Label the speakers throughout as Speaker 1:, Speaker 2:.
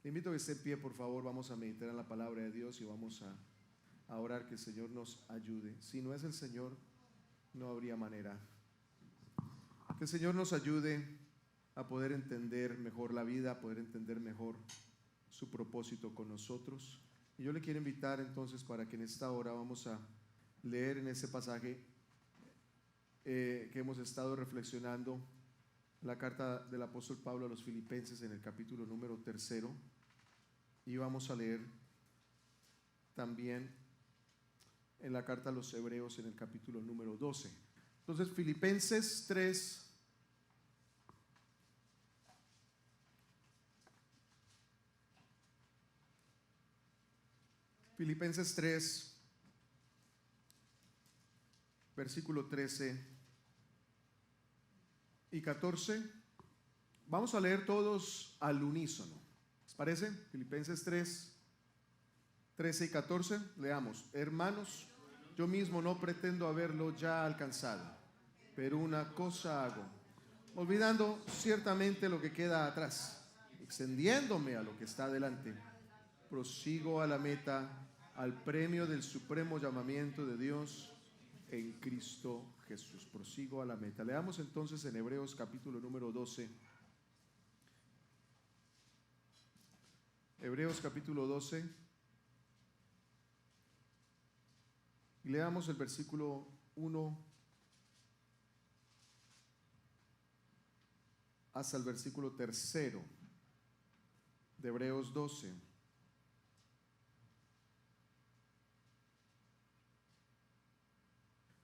Speaker 1: Le invito a que esté en pie, por favor. Vamos a meditar en la palabra de Dios y vamos a orar que el Señor nos ayude. Si no es el Señor, no habría manera. Que el Señor nos ayude a poder entender mejor la vida, a poder entender mejor su propósito con nosotros. Y yo le quiero invitar entonces para que en esta hora vamos a leer en ese pasaje que hemos estado reflexionando, la carta del apóstol Pablo a los Filipenses en el capítulo número 3, y vamos a leer también en la carta a los Hebreos en el capítulo número 12. Entonces, Filipenses 3, versículo 13 y 14. Vamos a leer todos al unísono. ¿Les parece? Filipenses 3, 13 y 14. Leamos. Hermanos, yo mismo no pretendo haberlo ya alcanzado, pero una cosa hago, olvidando ciertamente lo que queda atrás, extendiéndome a lo que está delante, prosigo a la meta, al premio del supremo llamamiento de Dios en Cristo Jesús. Prosigo a la meta. Leamos entonces en Hebreos capítulo número 12. Hebreos capítulo 12. Y leamos el versículo 1 hasta el versículo 3 de Hebreos 12.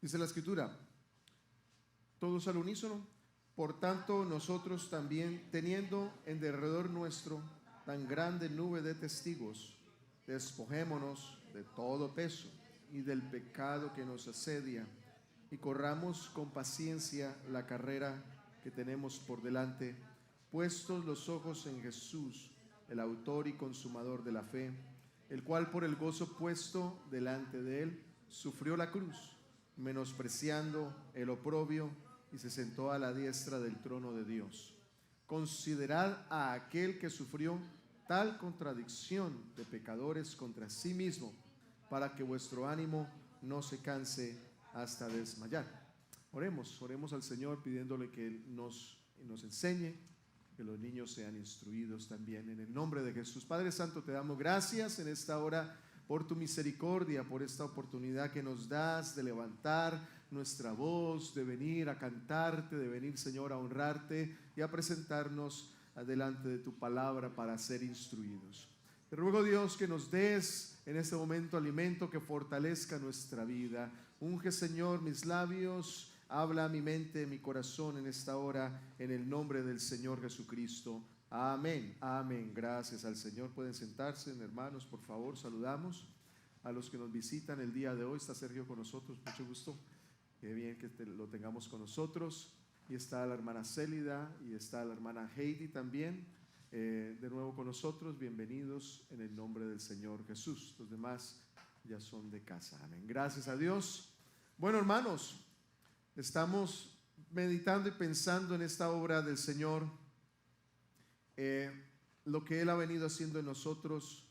Speaker 1: Dice la escritura, todos al unísono: por tanto nosotros también, teniendo en derredor nuestro tan grande nube de testigos, despojémonos de todo peso y del pecado que nos asedia, y corramos con paciencia la carrera que tenemos por delante, puestos los ojos en Jesús, el autor y consumador de la fe, el cual por el gozo puesto delante de él sufrió la cruz, menospreciando el oprobio, y se sentó a la diestra del trono de Dios. Considerad a aquel que sufrió tal contradicción de pecadores contra sí mismo, para que vuestro ánimo no se canse hasta desmayar. Oremos al Señor pidiéndole que Él nos enseñe, que los niños sean instruidos también en el nombre de Jesús. Padre Santo, te damos gracias en esta hora por tu misericordia, por esta oportunidad que nos das de levantar nuestra voz, de venir a cantarte, de venir, Señor, a honrarte y a presentarnos delante de tu palabra para ser instruidos. Te ruego, Dios, que nos des en este momento alimento que fortalezca nuestra vida. Unge, Señor, mis labios, habla a mi mente, mi corazón en esta hora, en el nombre del Señor Jesucristo. Amén, amén. Gracias al Señor. Pueden sentarse, hermanos, por favor. Saludamos a los que nos visitan el día de hoy. Está Sergio con nosotros, mucho gusto. Qué bien que lo tengamos con nosotros. Y está la hermana Célida y está la hermana Heidi también, de nuevo con nosotros. Bienvenidos en el nombre del Señor Jesús. Los demás ya son de casa. Amén. Gracias a Dios. Bueno, hermanos, estamos meditando y pensando en esta obra del Señor, lo que Él ha venido haciendo en nosotros,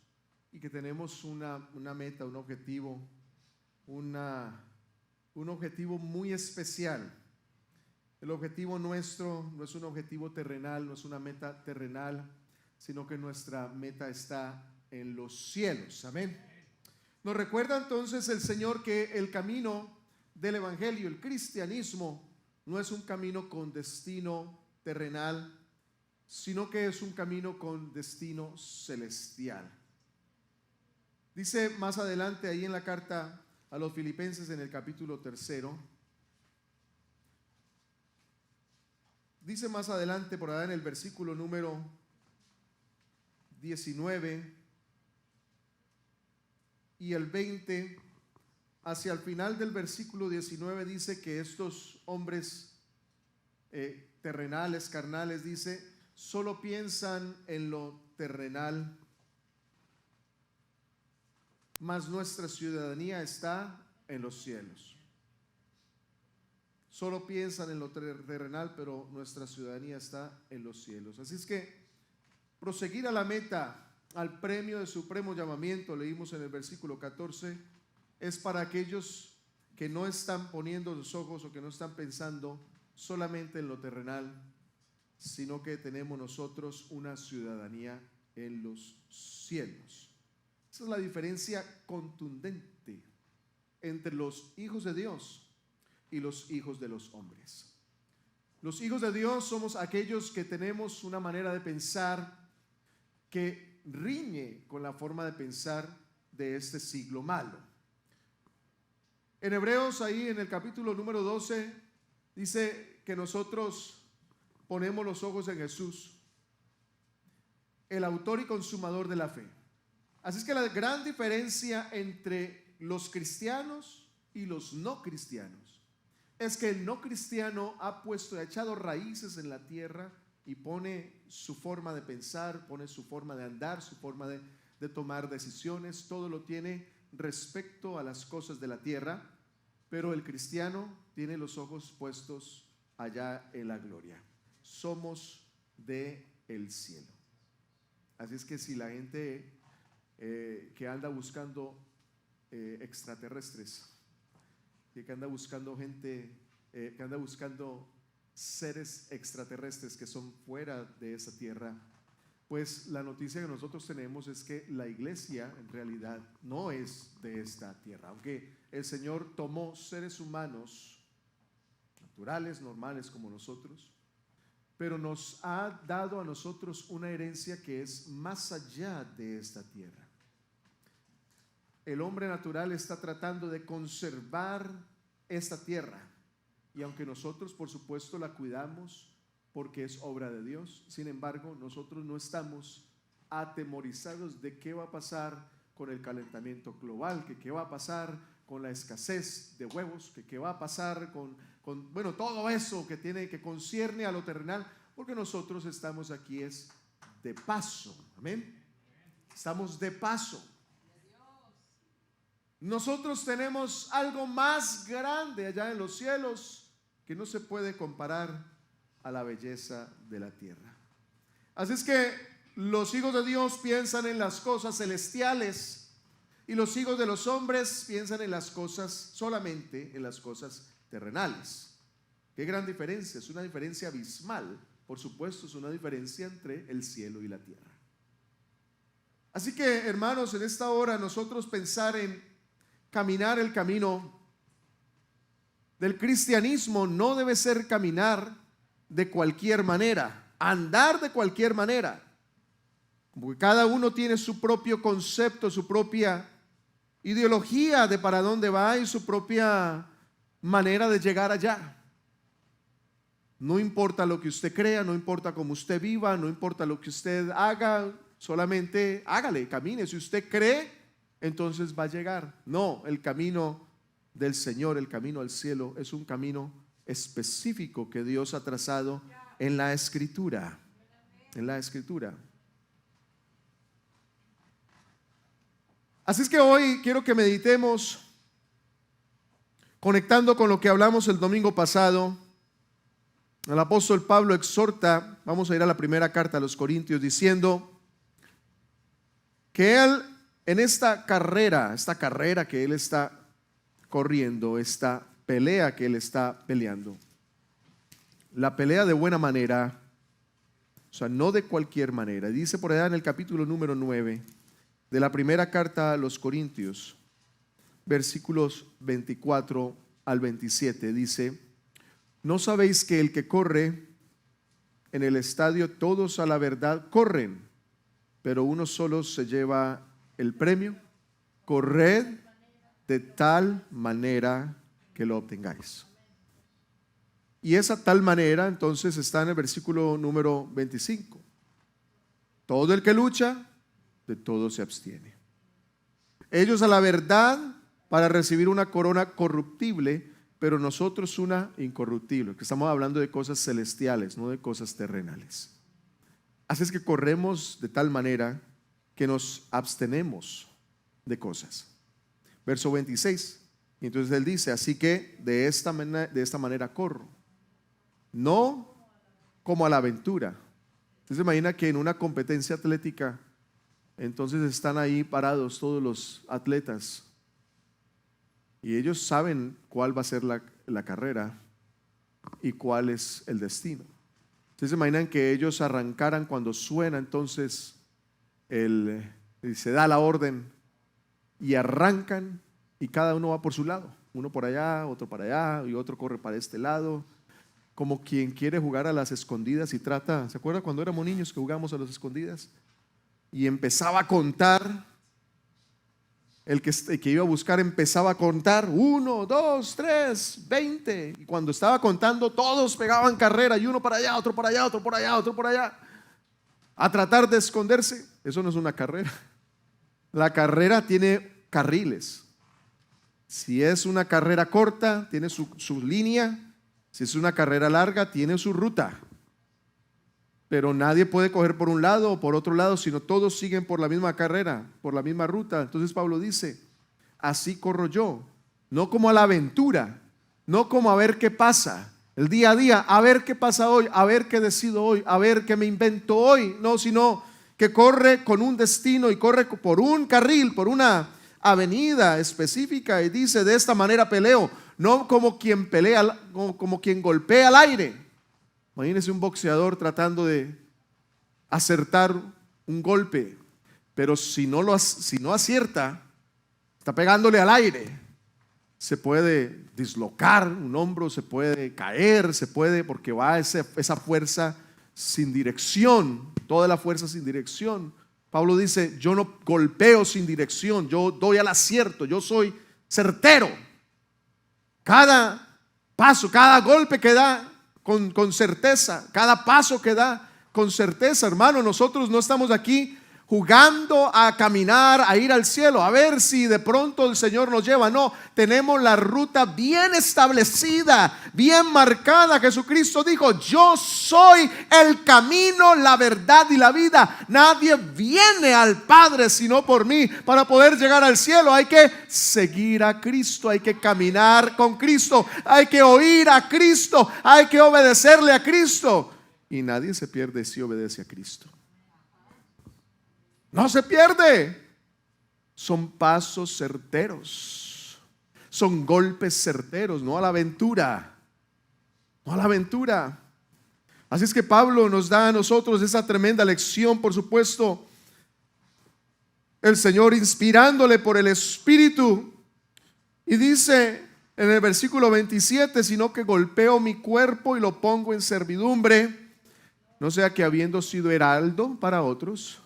Speaker 1: y que tenemos una meta, un objetivo, un objetivo muy especial. El objetivo nuestro no es un objetivo terrenal, no es una meta terrenal, sino que nuestra meta está en los cielos. Amén. Nos recuerda entonces el Señor que el camino del evangelio, el cristianismo, no es un camino con destino terrenal, sino que es un camino con destino celestial. Dice más adelante ahí en la carta a los Filipenses en el capítulo 3, dice más adelante por allá en el versículo número 19 y el 20, hacia el final del versículo 19 dice que estos hombres terrenales, carnales, dice, solo piensan en lo terrenal, mas nuestra ciudadanía está en los cielos. Solo piensan en lo terrenal, pero nuestra ciudadanía está en los cielos. Así es que proseguir a la meta al premio de supremo llamamiento, leímos en el versículo 14, es para aquellos que no están poniendo los ojos o que no están pensando solamente en lo terrenal, sino que tenemos nosotros una ciudadanía en los cielos. Esa es la diferencia contundente entre los hijos de Dios y los hijos de los hombres. Los hijos de Dios somos aquellos que tenemos una manera de pensar que riñe con la forma de pensar de este siglo malo. En Hebreos, ahí en el capítulo número 12, dice que nosotros ponemos los ojos en Jesús, el autor y consumador de la fe. Así es que la gran diferencia entre los cristianos y los no cristianos es que el no cristiano ha echado raíces en la tierra y pone su forma de pensar, pone su forma de andar, su forma de tomar decisiones, todo lo tiene respecto a las cosas de la tierra, pero el cristiano tiene los ojos puestos allá en la gloria. Somos de el cielo. Así es que si la gente que anda buscando extraterrestres, que anda buscando gente, que anda buscando seres extraterrestres que son fuera de esa tierra, pues la noticia que nosotros tenemos es que la iglesia en realidad no es de esta tierra. Aunque el Señor tomó seres humanos naturales, normales como nosotros, pero nos ha dado a nosotros una herencia que es más allá de esta tierra. El hombre natural está tratando de conservar esta tierra, y aunque nosotros por supuesto la cuidamos porque es obra de Dios, sin embargo nosotros no estamos atemorizados de qué va a pasar con el calentamiento global, que qué va a pasar con la escasez de huevos, que qué va a pasar con todo eso que concierne a lo terrenal, porque nosotros estamos aquí es de paso. Amén. Estamos de paso. Nosotros tenemos algo más grande allá en los cielos que no se puede comparar a la belleza de la tierra. Así es que los hijos de Dios piensan en las cosas celestiales y los hijos de los hombres piensan en las cosas, solamente en las cosas terrenales. Qué gran diferencia, es una diferencia abismal. Por supuesto, es una diferencia entre el cielo y la tierra. Así que, hermanos, en esta hora nosotros pensar en caminar el camino del cristianismo no debe ser caminar de cualquier manera, andar de cualquier manera, porque cada uno tiene su propio concepto, su propia ideología de para dónde va y su propia manera de llegar allá. No importa lo que usted crea, no importa cómo usted viva, no importa lo que usted haga, solamente hágale, camine. Si usted cree, entonces va a llegar. No, el camino del Señor, el camino al cielo, es un camino específico que Dios ha trazado en la Escritura. En la Escritura. Así es que hoy quiero que meditemos, conectando con lo que hablamos el domingo pasado. El apóstol Pablo exhorta, vamos a ir a la primera carta a los Corintios, diciendo que él en esta carrera que él está corriendo, esta pelea que él está peleando, la pelea de buena manera, o sea, no de cualquier manera. Dice por allá en el capítulo número 9 de la primera carta a los Corintios, versículos 24 al 27, dice: ¿no sabéis que el que corre en el estadio, todos a la verdad corren, pero uno solo se lleva el premio? Corred de tal manera que lo obtengáis. Y esa tal manera entonces está en el versículo número 25. Todo el que lucha, de todo se abstiene. Ellos a la verdad para recibir una corona corruptible, pero nosotros una incorruptible, que estamos hablando de cosas celestiales, no de cosas terrenales. Así es que corremos de tal manera que nos abstenemos de cosas. Verso 26. Y entonces él dice: así que de esta manera corro, no como a la aventura. Entonces imagina que en una competencia atlética Entonces están ahí parados todos los atletas y ellos saben cuál va a ser la carrera y cuál es el destino. Ustedes se imaginan que ellos arrancaran cuando suena entonces se da la orden y arrancan y cada uno va por su lado, uno por allá, otro para allá y otro corre para este lado, como quien quiere jugar a las escondidas y trata. ¿Se acuerda cuando éramos niños que jugamos a las escondidas? Y empezaba a contar, el que iba a buscar empezaba a contar, 1, 2, 3, 20, y cuando estaba contando todos pegaban carrera y uno para allá, otro para allá, otro por allá, otro por allá, a tratar de esconderse. Eso no es una carrera. La carrera tiene carriles. Si es una carrera corta, tiene su línea. Si es una carrera larga, tiene su ruta. Pero nadie puede coger por un lado o por otro lado, sino todos siguen por la misma carrera, por la misma ruta. Entonces Pablo dice, así corro yo, no como a la aventura, no como a ver qué pasa, el día a día, a ver qué pasa hoy, a ver qué decido hoy, a ver qué me invento hoy, no, sino que corre con un destino y corre por un carril, por una avenida específica, y dice, de esta manera peleo, no como quien pelea, como quien golpea al aire. Imagínense un boxeador tratando de acertar un golpe, pero si no acierta, está pegándole al aire, se puede dislocar un hombro, se puede caer, porque va esa fuerza sin dirección, toda la fuerza sin dirección. Pablo dice, yo no golpeo sin dirección, yo doy al acierto, yo soy certero. Cada paso, cada golpe que da con certeza, cada paso que da con certeza, hermano. Nosotros no estamos aquí jugando a caminar, a ir al cielo, a ver si de pronto el Señor nos lleva. No, tenemos la ruta bien establecida, bien marcada. Jesucristo dijo, yo soy el camino, la verdad y la vida. Nadie viene al Padre sino por mí. Para poder llegar al cielo hay que seguir a Cristo, hay que caminar con Cristo, hay que oír a Cristo, hay que obedecerle a Cristo. Y nadie se pierde si obedece a Cristo. No se pierde. Son pasos certeros, son golpes certeros, no a la aventura, no a la aventura. Así es que Pablo nos da a nosotros esa tremenda lección, por supuesto, el Señor inspirándole por el Espíritu, y dice en el versículo 27, sino que golpeo mi cuerpo y lo pongo en servidumbre, no sea que habiendo sido heraldo para otros,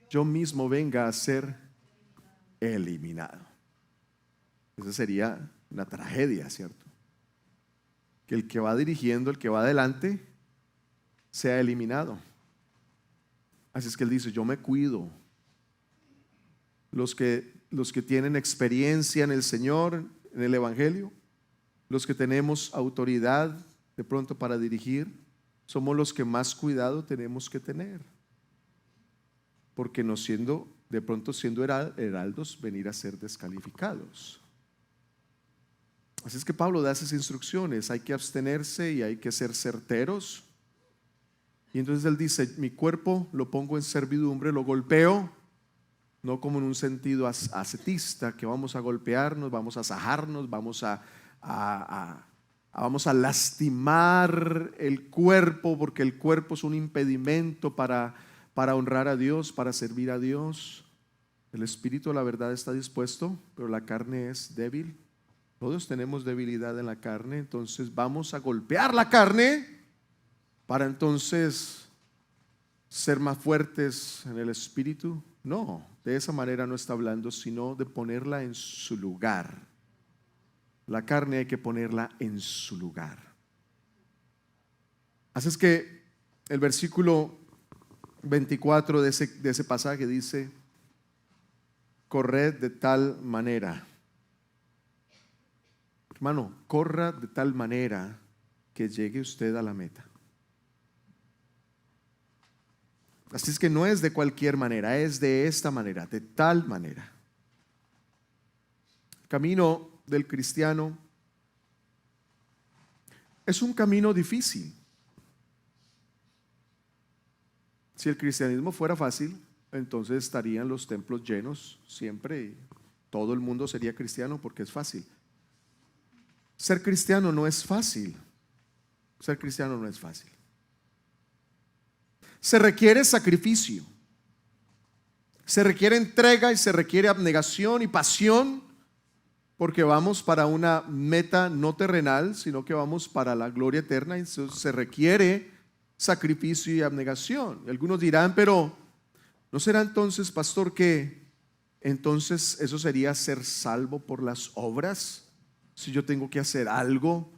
Speaker 1: yo mismo venga a ser eliminado. Esa sería una tragedia, ¿cierto? Que el que va dirigiendo, el que va adelante, sea eliminado. Así es que él dice, yo me cuido. Los que tienen experiencia en el Señor, en el Evangelio, los que tenemos autoridad de pronto para dirigir, somos los que más cuidado tenemos que tener. Porque no siendo, de pronto siendo heraldos, venir a ser descalificados. Así es que Pablo da esas instrucciones, hay que abstenerse y hay que ser certeros. Y entonces él dice, mi cuerpo lo pongo en servidumbre, lo golpeo, no como en un sentido ascetista, que vamos a golpearnos, vamos a sajarnos, vamos a lastimar el cuerpo, porque el cuerpo es un impedimento para honrar a Dios, para servir a Dios. El espíritu, la verdad, está dispuesto, pero la carne es débil. Todos tenemos debilidad en la carne, entonces vamos a golpear la carne para entonces ser más fuertes en el espíritu. No, de esa manera no está hablando, sino de ponerla en su lugar. La carne hay que ponerla en su lugar. Así es que el versículo 24 de ese pasaje dice, corred de tal manera. Hermano, corra de tal manera que llegue usted a la meta. Así es que no es de cualquier manera, es de esta manera, de tal manera. El camino del cristiano es un camino difícil. Si el cristianismo fuera fácil, entonces estarían los templos llenos siempre y todo el mundo sería cristiano porque es fácil. Ser cristiano no es fácil. Ser cristiano no es fácil. Se requiere sacrificio. Se requiere entrega y se requiere abnegación y pasión, porque vamos para una meta no terrenal, sino que vamos para la gloria eterna. Y se requiere sacrificio y abnegación. Y algunos dirán, pero ¿no será entonces, pastor, que entonces eso sería ser salvo por las obras? Si yo tengo que hacer algo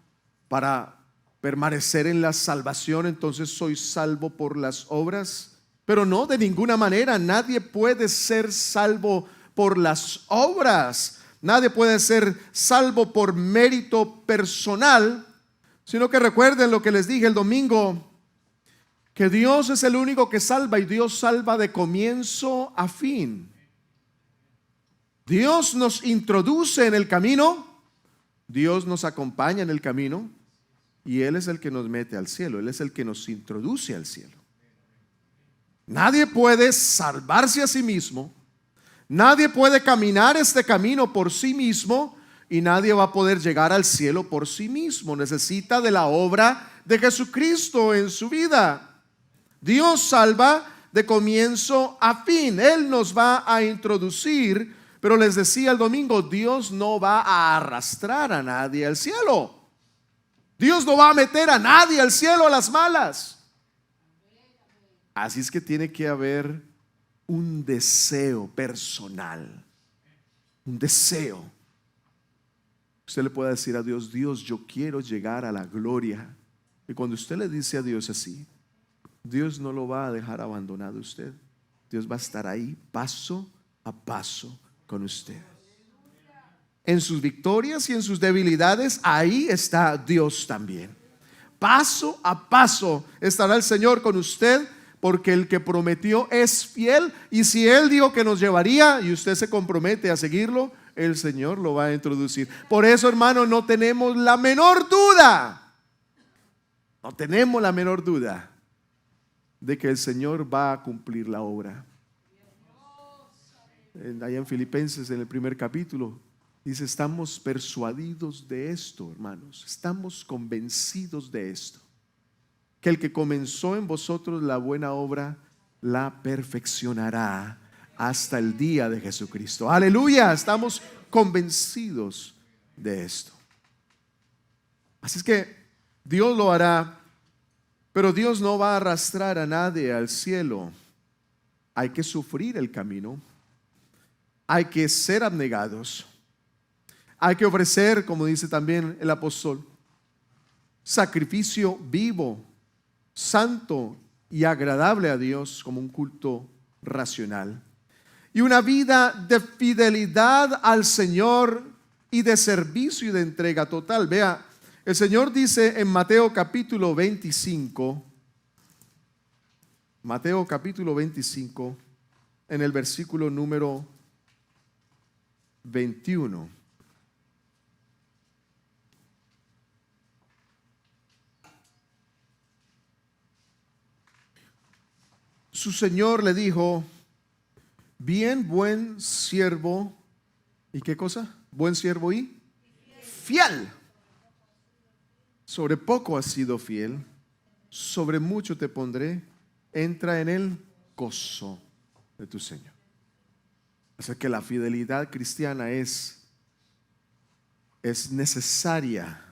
Speaker 1: para permanecer en la salvación, entonces soy salvo por las obras. Pero no, de ninguna manera. Nadie puede ser salvo por las obras. Nadie puede ser salvo por mérito personal, sino que recuerden lo que les dije el domingo, que Dios es el único que salva y Dios salva de comienzo a fin. Dios nos introduce en el camino, Dios nos acompaña en el camino y Él es el que nos mete al cielo, Él es el que nos introduce al cielo. Nadie puede salvarse a sí mismo. Nadie puede caminar este camino por sí mismo y nadie va a poder llegar al cielo por sí mismo. Necesita de la obra de Jesucristo en su vida. Dios salva de comienzo a fin. Él nos va a introducir, pero les decía el domingo, Dios no va a arrastrar a nadie al cielo. Dios no va a meter a nadie al cielo a las malas. Así es que tiene que haber un deseo personal, un deseo. Usted le puede decir a Dios, Dios, yo quiero llegar a la gloria. Y cuando usted le dice a Dios así, Dios no lo va a dejar abandonado a usted. Dios va a estar ahí paso a paso con usted. En sus victorias y en sus debilidades, ahí está Dios también. Paso a paso estará el Señor con usted, porque el que prometió es fiel, y si Él dijo que nos llevaría y usted se compromete a seguirlo, el Señor lo va a introducir. Por eso, hermano, no tenemos la menor duda, no tenemos la menor duda de que el Señor va a cumplir la obra. Allá en Filipenses, en el primer capítulo, dice, estamos persuadidos de esto, hermanos, estamos convencidos de esto, que el que comenzó en vosotros la buena obra la perfeccionará hasta el día de Jesucristo. Aleluya, estamos convencidos de esto. Así es que Dios lo hará, pero Dios no va a arrastrar a nadie al cielo. Hay que sufrir el camino, hay que ser abnegados, hay que ofrecer, como dice también el apóstol, sacrificio vivo, santo y agradable a Dios, como un culto racional, y una vida de fidelidad al Señor y de servicio y de entrega total. Vea, el Señor dice en Mateo capítulo 25, Mateo capítulo 25, en el versículo número 21. Su Señor le dijo, bien, buen siervo, ¿y qué cosa? Buen siervo y fiel. Sobre poco has sido fiel, sobre mucho te pondré, entra en el gozo de tu Señor. Así que la fidelidad cristiana es necesaria.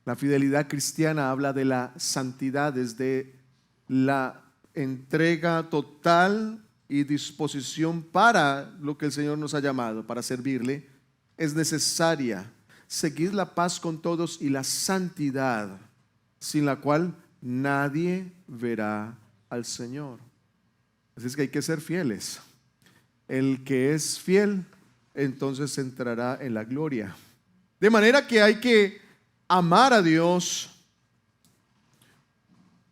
Speaker 1: La fidelidad cristiana habla de la santidad, desde la entrega total y disposición para lo que el Señor nos ha llamado, para servirle. Es necesaria seguir la paz con todos y la santidad, sin la cual nadie verá al Señor. Así es que hay que ser fieles. El que es fiel, entonces entrará en la gloria. De manera que hay que amar a Dios,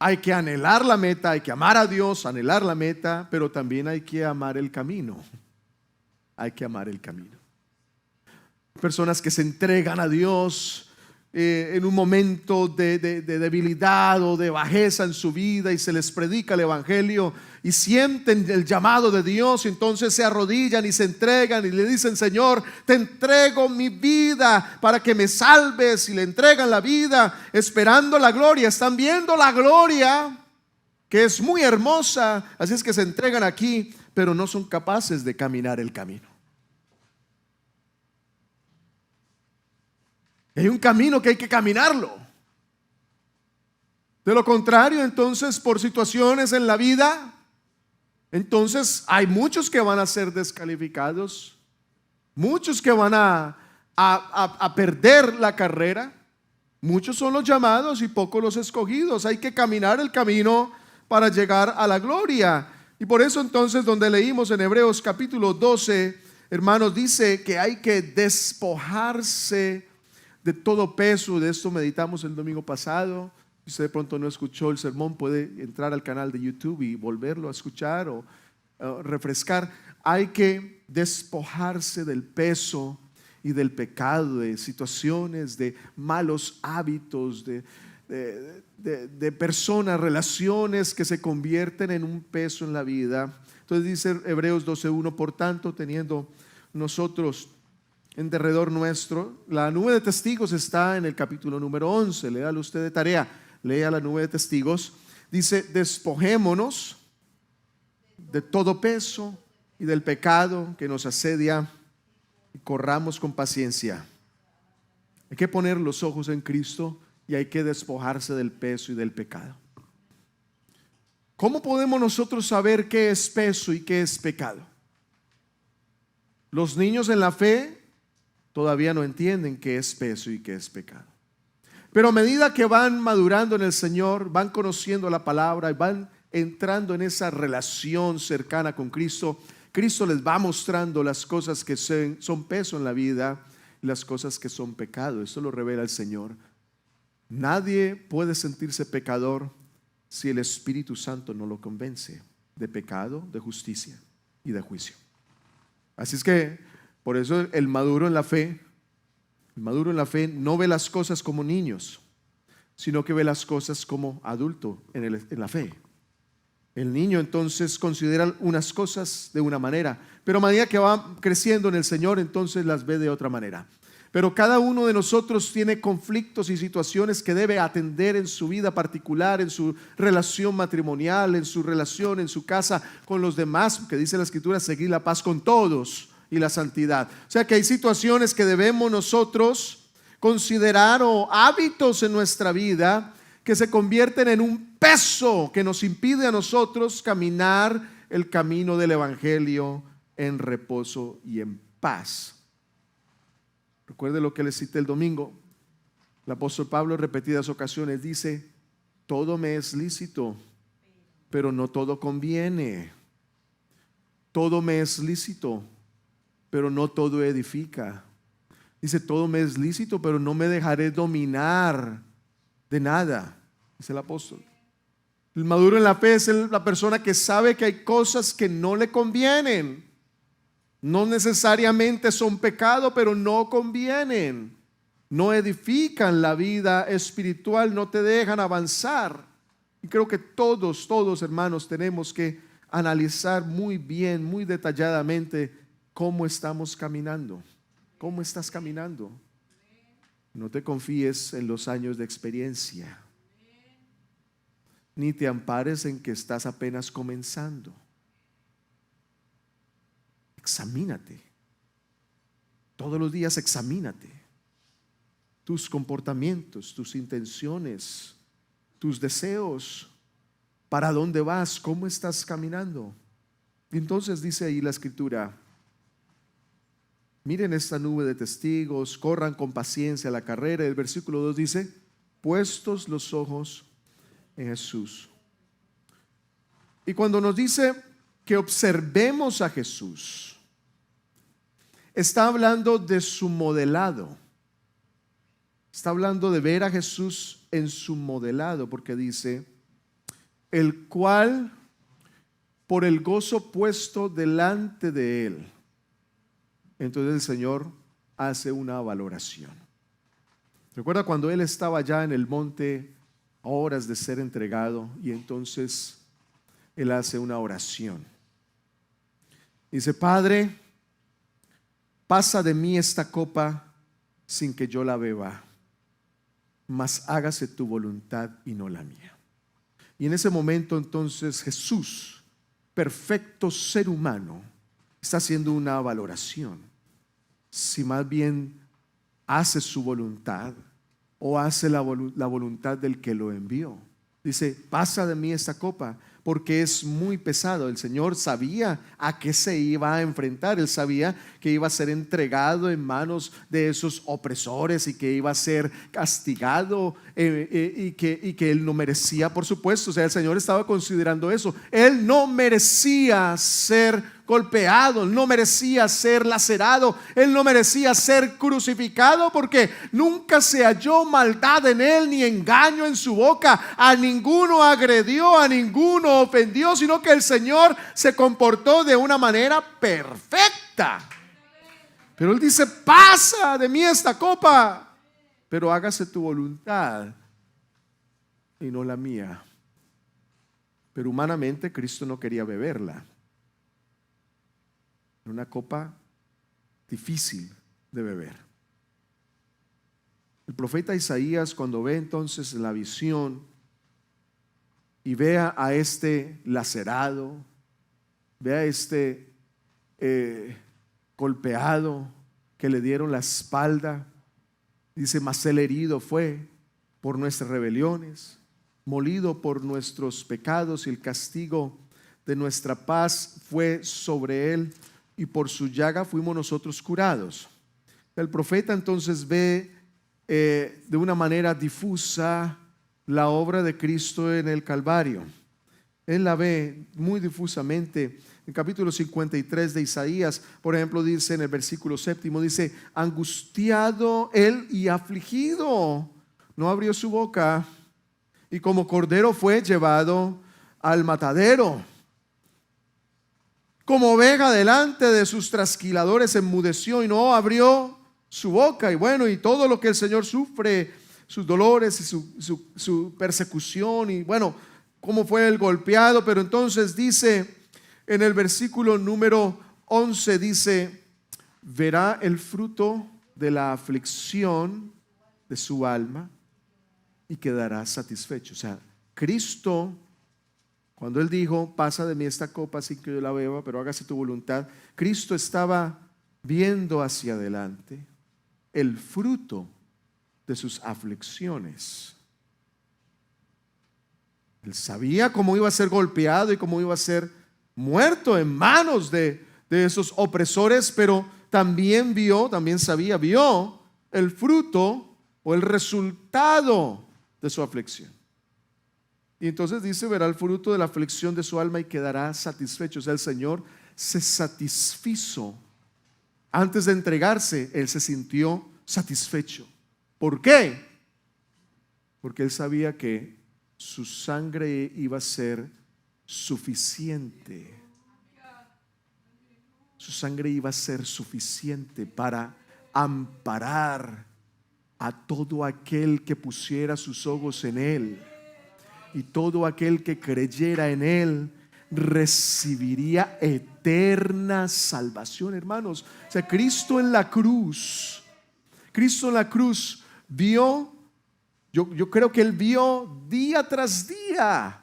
Speaker 1: hay que anhelar la meta, hay que amar a Dios, anhelar la meta, pero también hay que amar el camino. Hay que amar el camino. Personas que se entregan a Dios en un momento de debilidad o de bajeza en su vida y se les predica el evangelio y sienten el llamado de Dios, y entonces se arrodillan y se entregan y le dicen: Señor, te entrego mi vida para que me salves, y le entregan la vida esperando la gloria. Están viendo la gloria, que es muy hermosa, así es que se entregan aquí, pero no son capaces de caminar el camino. Hay un camino que hay que caminarlo. De lo contrario, entonces, por situaciones en la vida, entonces hay muchos que van a ser descalificados, muchos que van a perder la carrera. Muchos son los llamados y pocos los escogidos. Hay que caminar el camino para llegar a la gloria. Y por eso entonces, donde leímos en Hebreos capítulo 12, hermanos, dice que hay que despojarse de todo peso. De esto meditamos el domingo pasado. Si usted de pronto no escuchó el sermón, puede entrar al canal de YouTube y volverlo a escuchar o refrescar. Hay que despojarse del peso y del pecado, de situaciones, de malos hábitos, de personas, relaciones que se convierten en un peso en la vida. Entonces dice Hebreos 12:1: por tanto, teniendo nosotros en derredor nuestro la nube de testigos. Está en el capítulo número 11, léalo usted de tarea, lea la nube de testigos. Dice: despojémonos de todo peso y del pecado que nos asedia, y corramos con paciencia. Hay que poner los ojos en Cristo y hay que despojarse del peso y del pecado. ¿Cómo podemos nosotros saber qué es peso y qué es pecado? Los niños en la fe todavía no entienden qué es peso y qué es pecado. Pero a medida que van madurando en el Señor, van conociendo la palabra y van entrando en esa relación cercana con Cristo, Cristo les va mostrando las cosas que son peso en la vida y las cosas que son pecado. Eso lo revela el Señor. Nadie puede sentirse pecador si el Espíritu Santo no lo convence de pecado, de justicia y de juicio. Así es que por eso el maduro en la fe no ve las cosas como niños, sino que ve las cosas como adulto en la fe. El niño entonces considera unas cosas de una manera, pero a medida que va creciendo en el Señor, entonces las ve de otra manera. Pero cada uno de nosotros tiene conflictos y situaciones que debe atender en su vida particular, en su relación matrimonial, en su relación, en su casa con los demás, que dice la Escritura: seguir la paz con todos y la santidad. O sea que hay situaciones que debemos nosotros considerar, o hábitos en nuestra vida que se convierten en un peso que nos impide a nosotros caminar el camino del evangelio en reposo y en paz. Recuerde lo que les cité el domingo. El apóstol Pablo en repetidas ocasiones dice: todo me es lícito, pero no todo conviene. Todo me es lícito, pero no todo edifica. Dice: todo me es lícito, pero no me dejaré dominar de nada, dice el apóstol. El maduro en la fe es la persona que sabe que hay cosas que no le convienen. No necesariamente son pecado, pero no convienen. No edifican la vida espiritual, no te dejan avanzar. Y creo que todos, hermanos, tenemos que analizar muy bien, muy detalladamente cómo estamos caminando. ¿Cómo estás caminando? No te confíes en los años de experiencia, ni te ampares en que estás apenas comenzando. Examínate. Todos los días examínate. Tus comportamientos, tus intenciones, tus deseos. ¿Para dónde vas? ¿Cómo estás caminando? Y entonces dice ahí la Escritura: miren esta nube de testigos, corran con paciencia la carrera. El versículo 2 dice: puestos los ojos en Jesús. Y cuando nos dice que observemos a Jesús, está hablando de su modelado. Está hablando de ver a Jesús en su modelado, porque dice: el cual por el gozo puesto delante de él. Entonces el Señor hace una valoración. Recuerda cuando él estaba ya en el monte a horas de ser entregado, y entonces él hace una oración. Dice: Padre, pasa de mí esta copa sin que yo la beba, mas hágase tu voluntad y no la mía. Y en ese momento entonces Jesús, perfecto ser humano, está haciendo una valoración. Si más bien hace su voluntad o hace la voluntad del que lo envió. Dice: pasa de mí esta copa, porque es muy pesado. El Señor sabía a qué se iba a enfrentar. Él sabía que iba a ser entregado en manos de esos opresores y que iba a ser castigado y que él no merecía, por supuesto. O sea, el Señor estaba considerando eso. Él no merecía ser golpeado, él no merecía ser lacerado, él no merecía ser crucificado, porque nunca se halló maldad en él ni engaño en su boca. A ninguno agredió, a ninguno ofendió, sino que el Señor se comportó de una manera perfecta. Pero él dice: pasa de mí esta copa, pero hágase tu voluntad y no la mía. Pero humanamente Cristo no quería beberla. Era una copa difícil de beber. El profeta Isaías, cuando ve entonces la visión y vea a este lacerado, vea a este golpeado que le dieron la espalda, dice: mas el herido fue por nuestras rebeliones, molido por nuestros pecados, y el castigo de nuestra paz fue sobre él, y por su llaga fuimos nosotros curados. El profeta entonces ve de una manera difusa la obra de Cristo en el Calvario. Él la ve muy difusamente. En capítulo 53 de Isaías, por ejemplo, dice en el versículo 7, dice: angustiado él y afligido, no abrió su boca, y como cordero fue llevado al matadero. Como oveja delante de sus trasquiladores enmudeció y no abrió su boca. Y bueno, y todo lo que el Señor sufre, sus dolores y su persecución, y bueno, cómo fue el golpeado. Pero entonces dice en el versículo número 11, dice: verá el fruto de la aflicción de su alma y quedará satisfecho. O sea, Cristo, cuando él dijo: pasa de mí esta copa sin que yo la beba, pero hágase tu voluntad, Cristo estaba viendo hacia adelante el fruto de sus aflicciones. Él sabía cómo iba a ser golpeado y cómo iba a ser muerto en manos de esos opresores, pero también vio el fruto o el resultado de su aflicción. Y entonces dice: verá el fruto de la aflicción de su alma y quedará satisfecho. O sea, el Señor se satisfizo. Antes de entregarse, él se sintió satisfecho. ¿Por qué? Porque él sabía que su sangre iba a ser suficiente. Su sangre iba a ser suficiente para amparar a todo aquel que pusiera sus ojos en él. Y todo aquel que creyera en él recibiría eterna salvación, hermanos. O sea, Cristo en la cruz vio, yo creo que él vio día tras día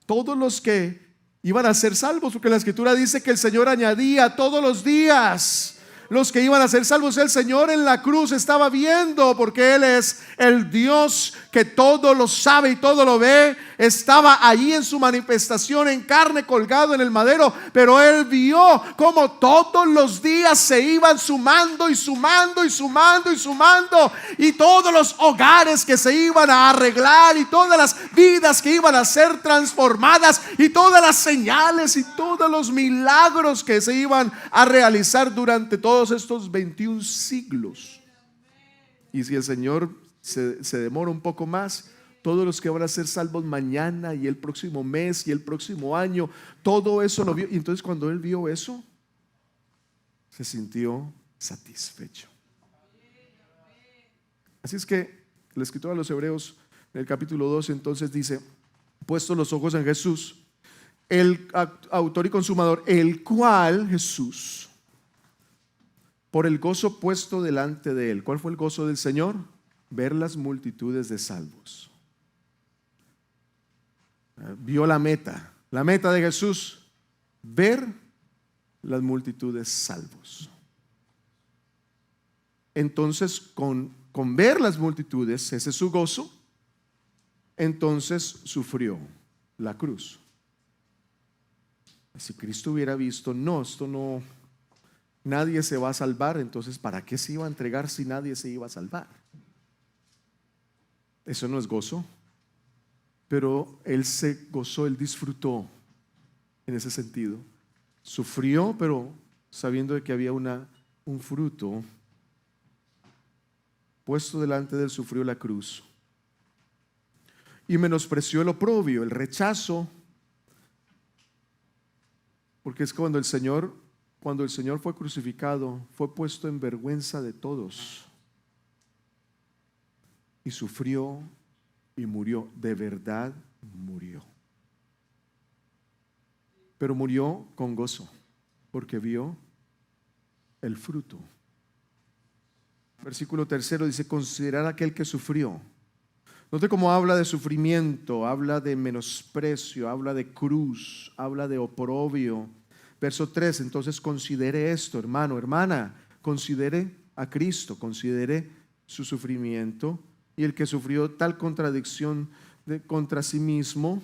Speaker 1: todos los que iban a ser salvos, porque la Escritura dice que el Señor añadía todos los días los que iban a ser salvos. El Señor en la cruz estaba viendo, porque Él es el Dios que todo lo sabe y todo lo ve. Estaba allí en su manifestación en carne, colgado en el madero, pero Él vio cómo todos los días se iban sumando y sumando y sumando y sumando, y todos los hogares que se iban a arreglar, y todas las vidas que iban a ser transformadas, y todas las señales y todos los milagros que se iban a realizar durante todos estos 21 siglos. Y si el Señor se demora un poco más, todos los que van a ser salvos mañana y el próximo mes y el próximo año, todo eso lo vio. Y entonces cuando él vio eso, se sintió satisfecho. Así es que El escritor a los Hebreos, en el capítulo 12, entonces dice: puestos los ojos en Jesús, el autor y consumador, el cual, Jesús, por el gozo puesto delante de él. ¿Cuál fue el gozo del Señor? Ver las multitudes de salvos. Vio la meta de Jesús, ver las multitudes salvos. Entonces, con ver las multitudes, ese es su gozo, entonces sufrió la cruz. Si Cristo hubiera visto, no, esto no, nadie se va a salvar, entonces ¿para qué se iba a entregar si nadie se iba a salvar? Eso no es gozo. Pero Él se gozó, Él disfrutó en ese sentido. Sufrió, pero sabiendo de que había un fruto puesto delante de Él, sufrió la cruz. Y menospreció el oprobio, el rechazo. Porque es cuando el Señor fue crucificado, fue puesto en vergüenza de todos. Y sufrió y murió, de verdad murió. Pero murió con gozo, porque vio el fruto. Versículo 3 dice: considerar aquel que sufrió. Note cómo habla de sufrimiento, habla de menosprecio, habla de cruz, habla de oprobio. Verso 3, entonces considere esto, hermano, hermana, considere a Cristo, considere su sufrimiento y el que sufrió tal contradicción contra sí mismo,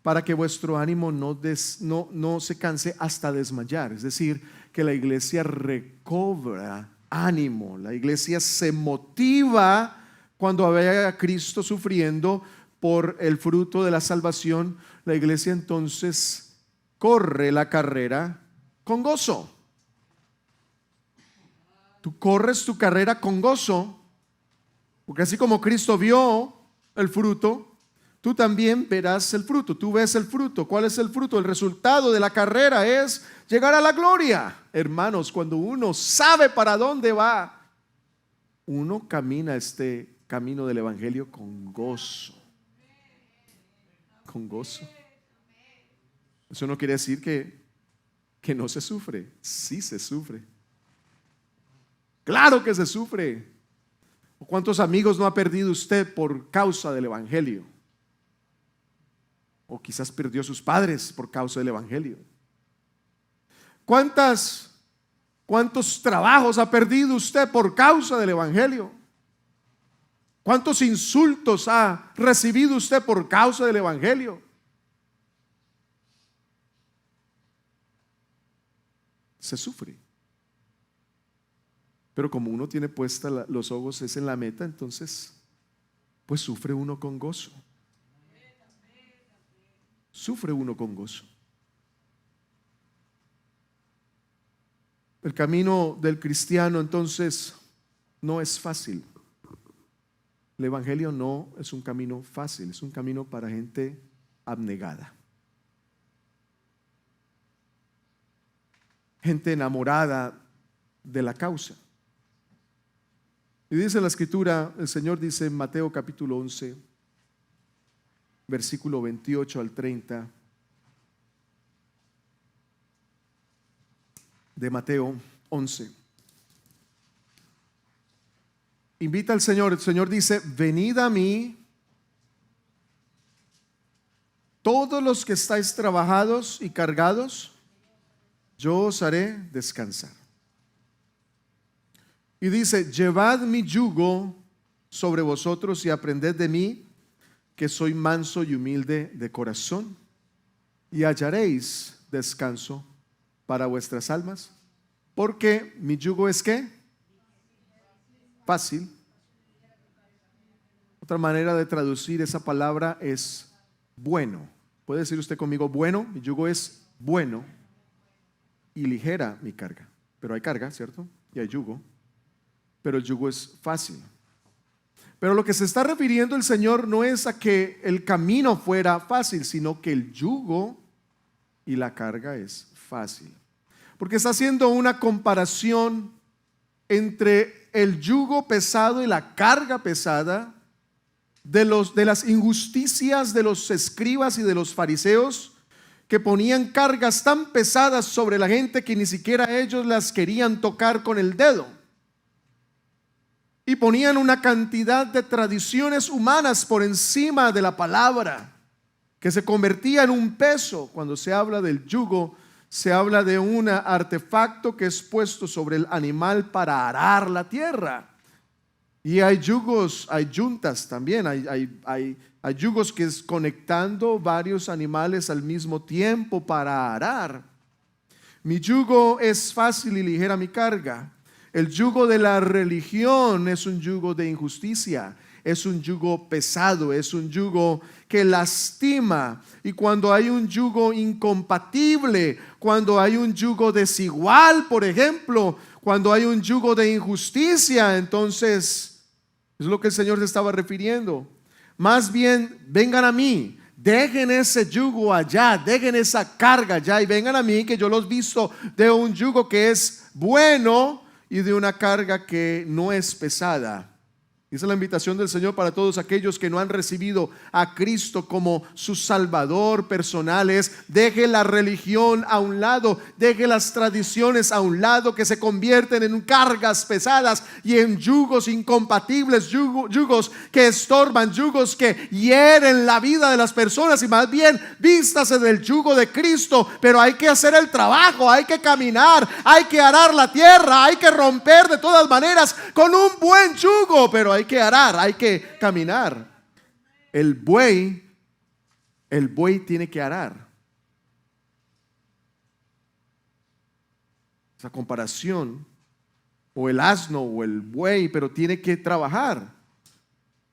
Speaker 1: para que vuestro ánimo no se canse hasta desmayar. Es decir, que la iglesia recobra ánimo, la iglesia se motiva cuando ve a Cristo sufriendo por el fruto de la salvación. La iglesia entonces corre la carrera con gozo. Tú corres tu carrera con gozo, porque así como Cristo vio el fruto, tú también verás el fruto. Tú ves el fruto. ¿Cuál es el fruto? El resultado de la carrera es llegar a la gloria. Hermanos, cuando uno sabe para dónde va, uno camina este camino del evangelio con gozo. Con gozo. Eso no quiere decir que no se sufre. Sí se sufre. Claro que se sufre. ¿Cuántos amigos no ha perdido usted por causa del evangelio? O quizás perdió a sus padres por causa del evangelio. ¿Cuántos trabajos ha perdido usted por causa del evangelio? ¿Cuántos insultos ha recibido usted por causa del evangelio? Se sufre. Pero como uno tiene puesta los ojos es en la meta, entonces pues sufre uno con gozo. Sufre uno con gozo. El camino del cristiano entonces no es fácil. El evangelio no es un camino fácil, es un camino para gente abnegada. Gente enamorada de la causa. Y dice la escritura, el Señor dice en Mateo capítulo 11, versículo 28 al 30, de Mateo 11. Invita al Señor, el Señor dice: venid a mí todos los que estáis trabajados y cargados, yo os haré descansar. Y dice: llevad mi yugo sobre vosotros y aprended de mí, que soy manso y humilde de corazón, y hallaréis descanso para vuestras almas, porque mi yugo es ¿qué? Fácil. Otra manera de traducir esa palabra es bueno. ¿Puede decir usted conmigo bueno? Mi yugo es bueno y ligera mi carga. Pero hay carga, ¿cierto? Y hay yugo. Pero el yugo es fácil. Pero lo que se está refiriendo el Señor no es a que el camino fuera fácil, sino que el yugo y la carga es fácil. Porque está haciendo una comparación entre el yugo pesado y la carga pesada de las injusticias de los escribas y de los fariseos, que ponían cargas tan pesadas sobre la gente que ni siquiera ellos las querían tocar con el dedo. Y ponían una cantidad de tradiciones humanas por encima de la palabra, que se convertía en un peso. Cuando se habla del yugo, se habla de un artefacto que es puesto sobre el animal para arar la tierra. Y hay yugos, hay yuntas también, hay yugos que es conectando varios animales al mismo tiempo para arar. Mi yugo es fácil y ligera mi carga. El yugo de la religión es un yugo de injusticia, es un yugo pesado, es un yugo que lastima. Y cuando hay un yugo incompatible, cuando hay un yugo desigual, por ejemplo, cuando hay un yugo de injusticia, entonces es lo que el Señor se estaba refiriendo. Más bien, vengan a mí, dejen ese yugo allá, dejen esa carga allá y vengan a mí, que yo los visto de un yugo que es bueno y de una carga que no es pesada. Esa es la invitación del Señor para todos aquellos que no han recibido a Cristo como su Salvador personal. Deje la religión a un lado, deje las tradiciones a un lado que se convierten en cargas pesadas y en yugos incompatibles, yugos que estorban, yugos que hieren la vida de las personas. Y más bien vístase del yugo de Cristo. Pero hay que hacer el trabajo, hay que caminar, hay que arar la tierra, hay que romper de todas maneras con un buen yugo, pero hay que arar, hay que caminar. El buey tiene que arar. Esa comparación, o el asno o el buey, pero tiene que trabajar.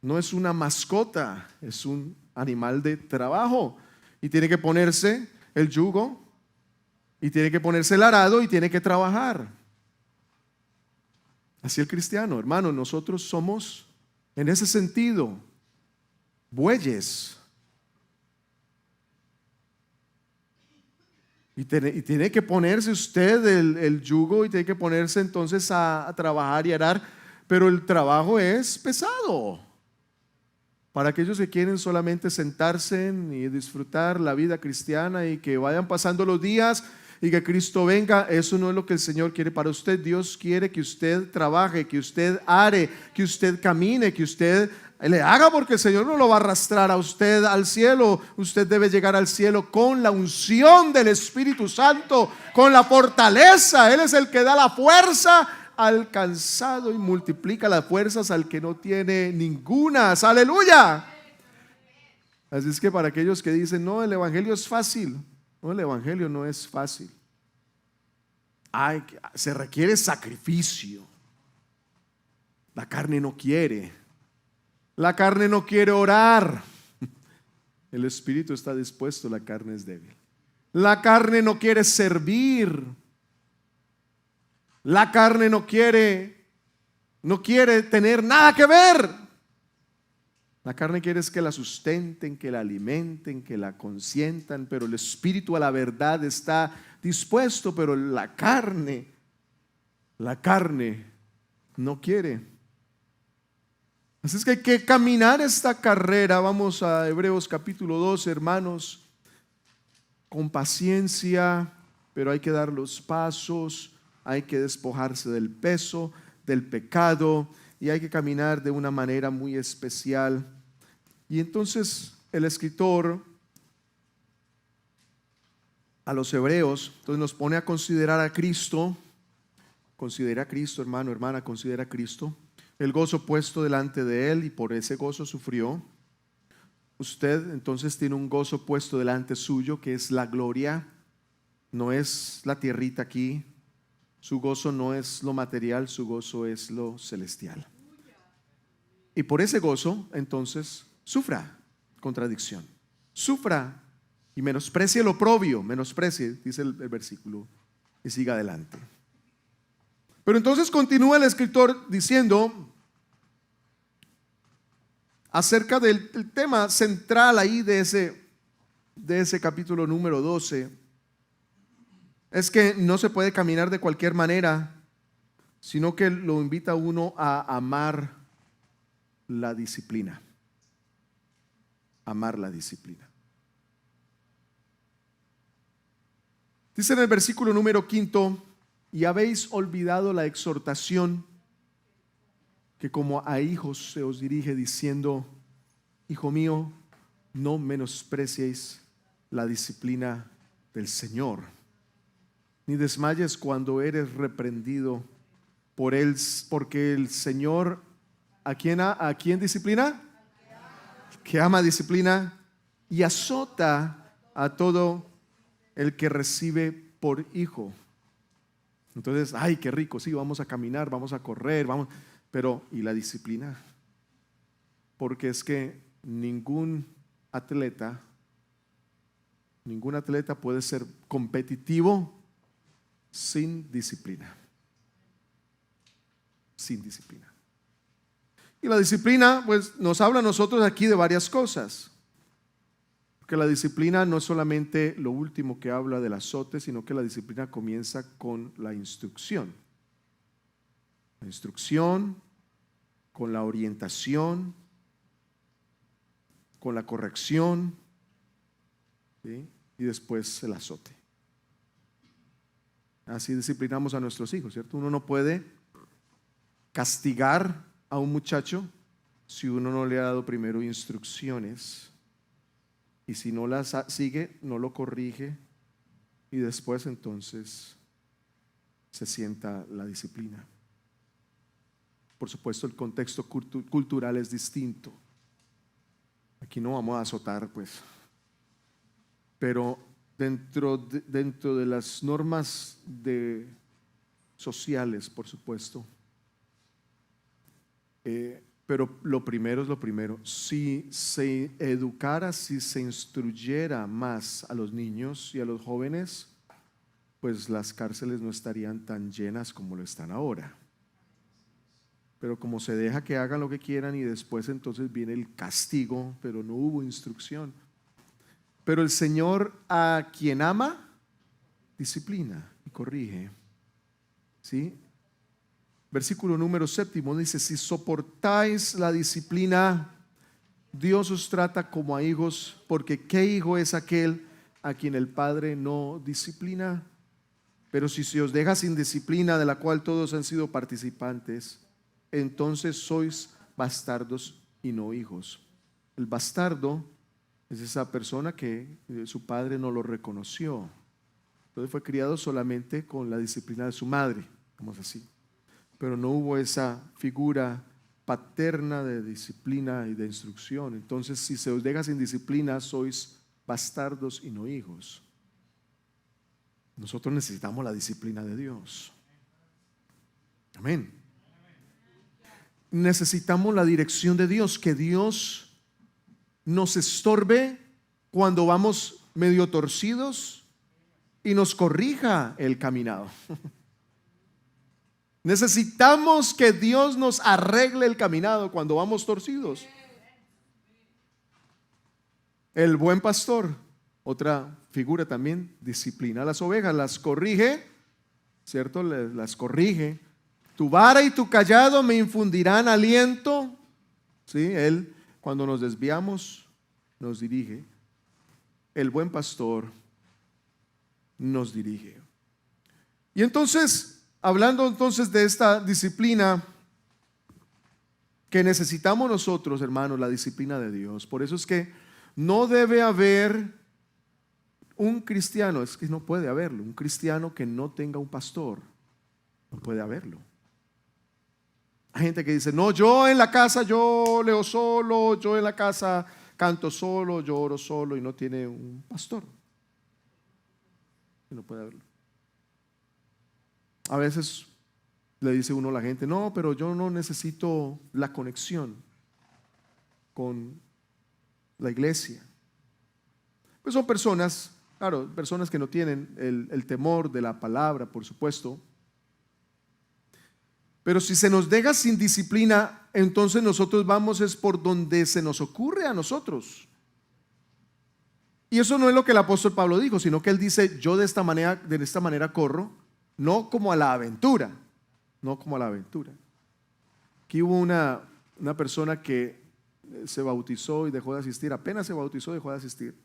Speaker 1: No es una mascota, es un animal de trabajo. Y tiene que ponerse el yugo, y tiene que ponerse el arado, y tiene que trabajar. Así el cristiano, hermano, nosotros somos en ese sentido bueyes. Y tiene que ponerse usted el yugo y tiene que ponerse entonces a trabajar y arar, pero el trabajo es pesado. Para aquellos que quieren solamente sentarse y disfrutar la vida cristiana y que vayan pasando los días y que Cristo venga, eso no es lo que el Señor quiere para usted. Dios quiere que usted trabaje, que usted are, que usted camine, que usted le haga, porque el Señor no lo va a arrastrar a usted al cielo. Usted debe llegar al cielo con la unción del Espíritu Santo, con la fortaleza. Él es el que da la fuerza al cansado y multiplica las fuerzas al que no tiene ninguna. ¡Aleluya! Así es que para aquellos que dicen, no, el evangelio es fácil. No, el evangelio no es fácil. Se requiere sacrificio. La carne no quiere. La carne no quiere orar. El espíritu está dispuesto, la carne es débil. La carne no quiere servir. La carne no quiere tener nada que ver. La carne quiere es que la sustenten, que la alimenten, que la consientan, pero el espíritu a la verdad está dispuesto, pero la carne no quiere. Así es que hay que caminar esta carrera. Vamos a Hebreos capítulo 2, hermanos, con paciencia, pero hay que dar los pasos, hay que despojarse del peso, del pecado, y hay que caminar de una manera muy especial. Y entonces el escritor a los hebreos entonces nos pone a considerar a Cristo. Considera a Cristo, hermano, hermana, considera a Cristo, el gozo puesto delante de él, y por ese gozo sufrió. Usted entonces tiene un gozo puesto delante suyo, que es la gloria. No es la tierrita aquí. Su gozo no es lo material, su gozo es lo celestial. Y por ese gozo entonces sufra contradicción, sufra y menosprecie el oprobio, menosprecie, dice el versículo, y siga adelante. Pero entonces continúa el escritor diciendo acerca del tema central ahí de ese capítulo número 12, es que no se puede caminar de cualquier manera, sino que lo invita a uno a amar la disciplina. amar la disciplina. Dice en el versículo número 5: y habéis olvidado la exhortación que como a hijos se os dirige, diciendo: hijo mío, no menospreciéis la disciplina del Señor, ni desmayes cuando eres reprendido por él, porque el Señor, ¿a quién disciplina? Que ama disciplina y azota a todo el que recibe por hijo. Entonces, ay, qué rico, sí, vamos a caminar, vamos a correr, vamos, pero ¿y la disciplina? Porque es que ningún atleta puede ser competitivo sin disciplina. Sin disciplina. Y la disciplina, pues, nos habla a nosotros aquí de varias cosas. Porque la disciplina no es solamente lo último que habla del azote, sino que la disciplina comienza con la instrucción. La instrucción, con la orientación, con la corrección, ¿sí? Y después el azote. Así disciplinamos a nuestros hijos, ¿cierto? Uno no puede castigar a un muchacho si uno no le ha dado primero instrucciones, y si no las sigue, no lo corrige, y después entonces se sienta la disciplina. Por supuesto, el contexto cultural es distinto. Aquí no vamos a azotar, pues, pero dentro de las normas sociales, por supuesto. Pero lo primero es lo primero. Si se educara, si se instruyera más a los niños y a los jóvenes, pues las cárceles no estarían tan llenas como lo están ahora. Pero como se deja que hagan lo que quieran y después entonces viene el castigo, pero no hubo instrucción. Pero el Señor, a quien ama, disciplina y corrige. ¿Sí? Versículo número 7 dice: si soportáis la disciplina, Dios os trata como a hijos, porque ¿qué hijo es aquel a quien el Padre no disciplina? Pero si se os deja sin disciplina, de la cual todos han sido participantes, entonces sois bastardos y no hijos. El bastardo es esa persona que su padre no lo reconoció. Entonces fue criado solamente con la disciplina de su madre, vamos así. Pero no hubo esa figura paterna de disciplina y de instrucción. Entonces, si se os deja sin disciplina, sois bastardos y no hijos. Nosotros necesitamos la disciplina de Dios. Amén. Necesitamos la dirección de Dios, que Dios nos estorbe cuando vamos medio torcidos y nos corrija el caminado. Necesitamos que Dios nos arregle el caminado cuando vamos torcidos. El buen pastor, otra figura también, disciplina a las ovejas, las corrige, ¿cierto? Las corrige. Tu vara y tu callado me infundirán aliento. ¿Sí? Él, cuando nos desviamos, nos dirige. El buen pastor nos dirige. Y entonces, hablando entonces de esta disciplina que necesitamos nosotros, hermanos, la disciplina de Dios. Por eso es que no debe haber un cristiano, es que no puede haberlo, un cristiano que no tenga un pastor. No puede haberlo. Hay gente que dice: no, yo en la casa yo leo solo, yo en la casa canto solo, yo oro solo, y no tiene un pastor. No puede haberlo. A veces le dice uno a la gente: no, pero yo no necesito la conexión con la iglesia. Pues son personas, claro, personas que no tienen el temor de la palabra, por supuesto. Pero si se nos deja sin disciplina, entonces nosotros vamos es por donde se nos ocurre a nosotros. Y eso no es lo que el apóstol Pablo dijo, sino que él dice: yo de esta manera corro, no como a la aventura, no como a la aventura. Aquí hubo una persona que se bautizó y dejó de asistir. Apenas se bautizó, dejó de asistir.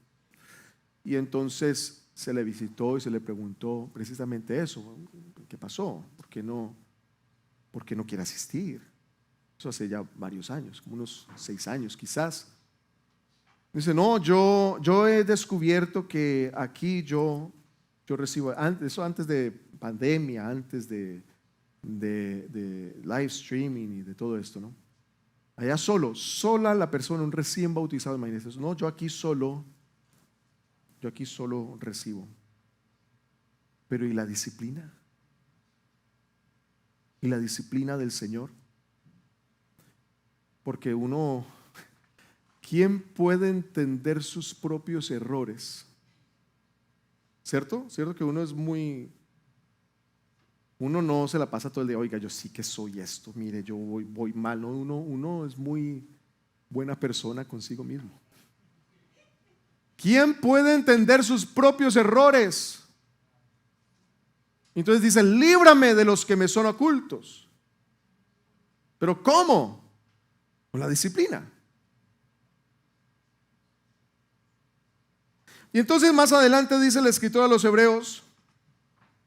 Speaker 1: Y entonces se le visitó y se le preguntó precisamente eso. ¿Qué pasó? ¿Por qué no quiere asistir? Eso hace ya varios años, como unos 6 años quizás. Dice, no, yo he descubierto que aquí yo recibo, antes de pandemia, antes de live streaming y de todo esto, ¿no? Allá sola la persona, un recién bautizado, imagínense, no, yo aquí solo recibo. Pero ¿y la disciplina? ¿Y la disciplina del Señor? Porque ¿quién puede entender sus propios errores? ¿Cierto? ¿Cierto que uno no se la pasa todo el día, oiga, yo sí que soy esto, mire, yo voy mal, ¿no? Uno es muy buena persona consigo mismo. ¿Quién puede entender sus propios errores? Entonces dice, líbrame de los que me son ocultos. ¿Pero cómo? Con la disciplina. Y entonces más adelante dice el escritor a los Hebreos,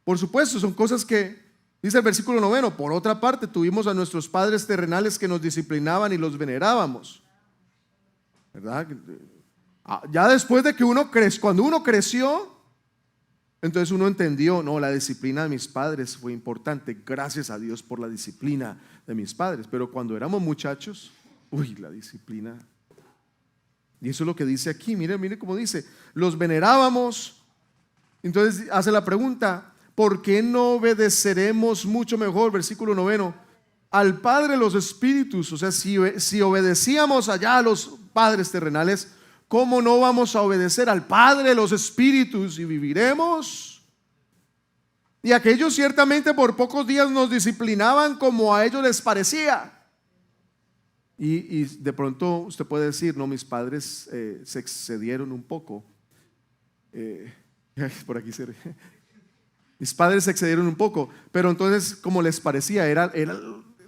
Speaker 1: por supuesto, son cosas que dice el versículo 9, por otra parte tuvimos a nuestros padres terrenales que nos disciplinaban y los venerábamos, ¿verdad? Ya después de que cuando uno creció, entonces uno entendió, no, la disciplina de mis padres fue importante, gracias a Dios por la disciplina de mis padres. Pero cuando éramos muchachos, la disciplina. Y eso es lo que dice aquí, mire cómo dice, los venerábamos. Entonces hace la pregunta, ¿por qué no obedeceremos mucho mejor? Versículo 9, al Padre de los Espíritus. O sea, si obedecíamos allá a los padres terrenales, ¿cómo no vamos a obedecer al Padre de los Espíritus y viviremos? Y aquellos ciertamente por pocos días nos disciplinaban como a ellos les parecía. Y de pronto usted puede decir, no, mis padres se excedieron un poco. Por aquí mis padres se excedieron un poco, pero entonces como les parecía, era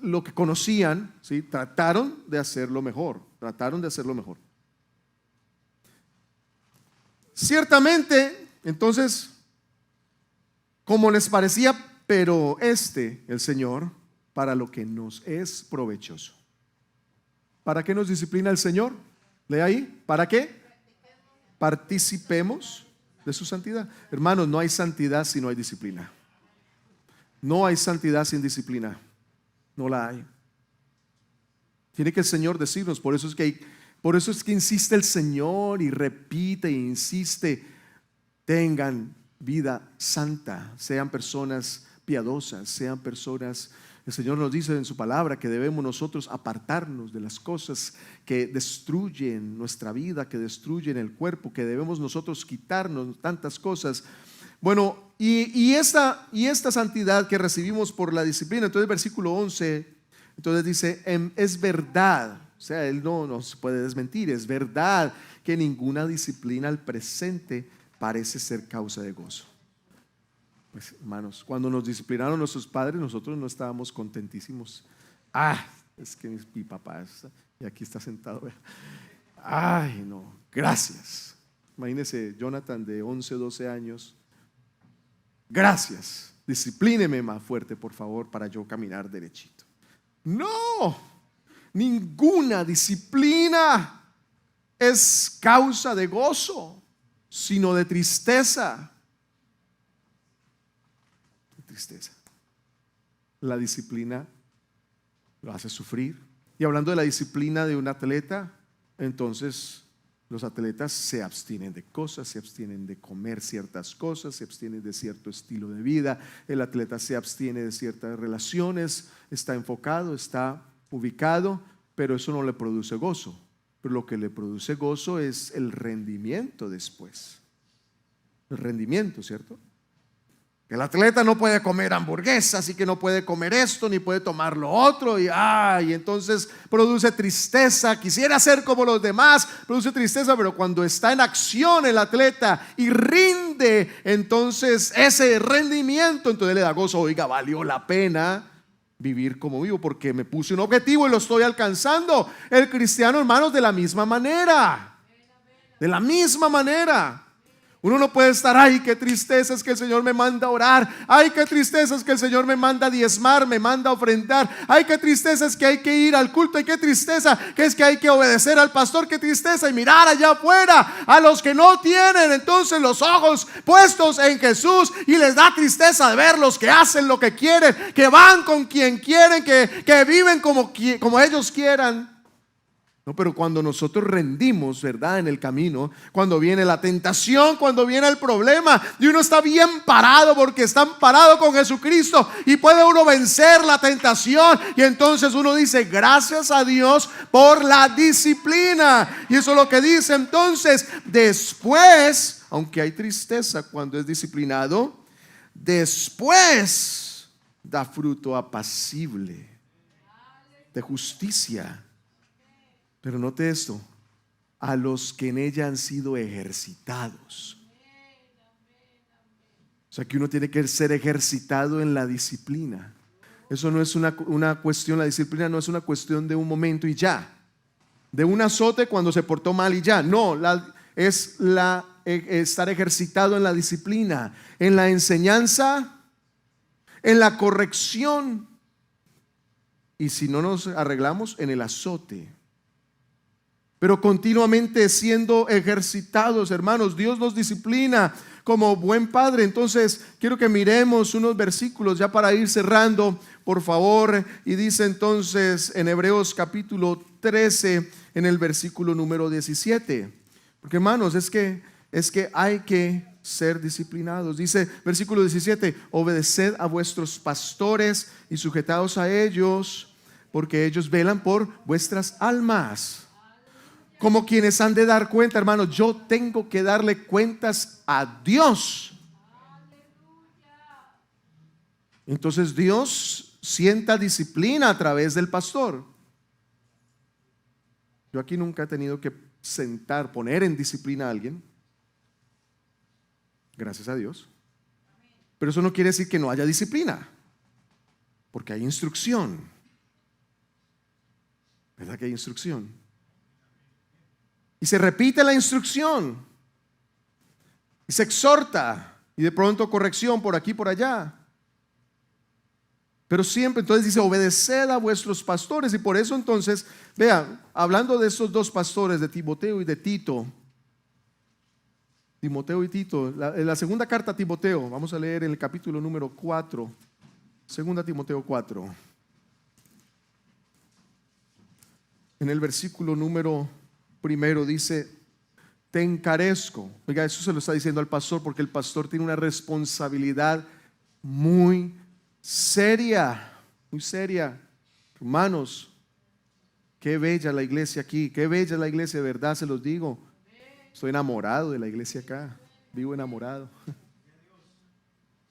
Speaker 1: lo que conocían, ¿sí? Trataron de hacerlo mejor. Ciertamente, entonces, como les parecía, pero el Señor, para lo que nos es provechoso. ¿Para qué nos disciplina el Señor? Lee ahí, ¿para qué? Participemos de su santidad. Hermanos, no hay santidad si no hay disciplina. No hay santidad sin disciplina. No la hay. Tiene que el Señor decirnos, por eso es que insiste el Señor y repite e insiste, tengan vida santa, sean personas piadosas, sean personas. El Señor nos dice en su palabra que debemos nosotros apartarnos de las cosas que destruyen nuestra vida, que destruyen el cuerpo, que debemos nosotros quitarnos tantas cosas. Bueno, y esta santidad que recibimos por la disciplina, entonces versículo 11, entonces dice, es verdad, o sea, él no se puede desmentir, es verdad que ninguna disciplina al presente parece ser causa de gozo. Pues, hermanos, cuando nos disciplinaron nuestros padres, nosotros no estábamos contentísimos. Es que mi papá y aquí está sentado. Ay, no, gracias. Imagínese Jonathan de 11, 12 años. Gracias, disciplíneme más fuerte, por favor, para yo caminar derechito. No, ninguna disciplina es causa de gozo, sino de tristeza. La disciplina lo hace sufrir. Y hablando de la disciplina de un atleta, entonces los atletas se abstienen de cosas, se abstienen de comer ciertas cosas, se abstienen de cierto estilo de vida. El atleta se abstiene de ciertas relaciones, está enfocado, está ubicado, pero eso no le produce gozo. Pero lo que le produce gozo es el rendimiento después. El rendimiento, ¿cierto? El atleta no puede comer hamburguesas, así que no puede comer esto, ni puede tomar lo otro, y entonces produce tristeza. Quisiera ser como los demás, produce tristeza, pero cuando está en acción el atleta y rinde, entonces ese rendimiento, entonces le da gozo. Oiga, valió la pena vivir como vivo, porque me puse un objetivo y lo estoy alcanzando. El cristiano, hermanos, de la misma manera. De la misma manera. Uno no puede estar, ay, qué tristeza es que el Señor me manda a orar, ay, qué tristeza es que el Señor me manda a diezmar, me manda a ofrendar, ay, qué tristeza es que hay que ir al culto, ay, qué tristeza que es que hay que obedecer al pastor, qué tristeza, y mirar allá afuera a los que no tienen entonces los ojos puestos en Jesús, y les da tristeza de verlos que hacen lo que quieren, que van con quien quieren, que viven como ellos quieran. No, pero cuando nosotros rendimos, ¿verdad? En el camino, cuando viene la tentación, cuando viene el problema, y uno está bien parado porque está parado con Jesucristo y puede uno vencer la tentación, y entonces uno dice, gracias a Dios por la disciplina. Y eso es lo que dice entonces, después, aunque hay tristeza cuando es disciplinado, después da fruto apacible de justicia. Pero note esto, a los que en ella han sido ejercitados. O sea que uno tiene que ser ejercitado en la disciplina. Eso no es una cuestión, la disciplina no es una cuestión de un momento y ya, de un azote cuando se portó mal y ya. No, es estar ejercitado en la disciplina, en la enseñanza, en la corrección, y si no nos arreglamos, en el azote. Pero continuamente siendo ejercitados, hermanos. Dios nos disciplina como buen padre. Entonces quiero que miremos unos versículos ya para ir cerrando, por favor. Y dice entonces en Hebreos capítulo 13, en el versículo número 17. Porque, hermanos, es que hay que ser disciplinados. Dice versículo 17: obedeced a vuestros pastores y sujetaos a ellos, porque ellos velan por vuestras almas, como quienes han de dar cuenta. Hermanos, yo tengo que darle cuentas a Dios. Entonces Dios sienta disciplina a través del pastor. Yo aquí nunca he tenido que poner en disciplina a alguien, gracias a Dios. Pero eso no quiere decir que no haya disciplina, porque hay instrucción. ¿Verdad que hay instrucción? Y se repite la instrucción, y se exhorta, y de pronto corrección por aquí, por allá. Pero siempre, entonces dice, obedeced a vuestros pastores. Y por eso entonces, vean, hablando de estos dos pastores, de Timoteo y de Tito. Timoteo y Tito, en la segunda carta a Timoteo, vamos a leer en el capítulo número 4, segunda Timoteo 4, en el versículo número primero dice, te encarezco. Oiga, eso se lo está diciendo al pastor, porque el pastor tiene una responsabilidad muy seria, muy seria. Hermanos, qué bella la iglesia aquí, qué bella la iglesia, de verdad se los digo. Estoy enamorado de la iglesia acá, vivo enamorado.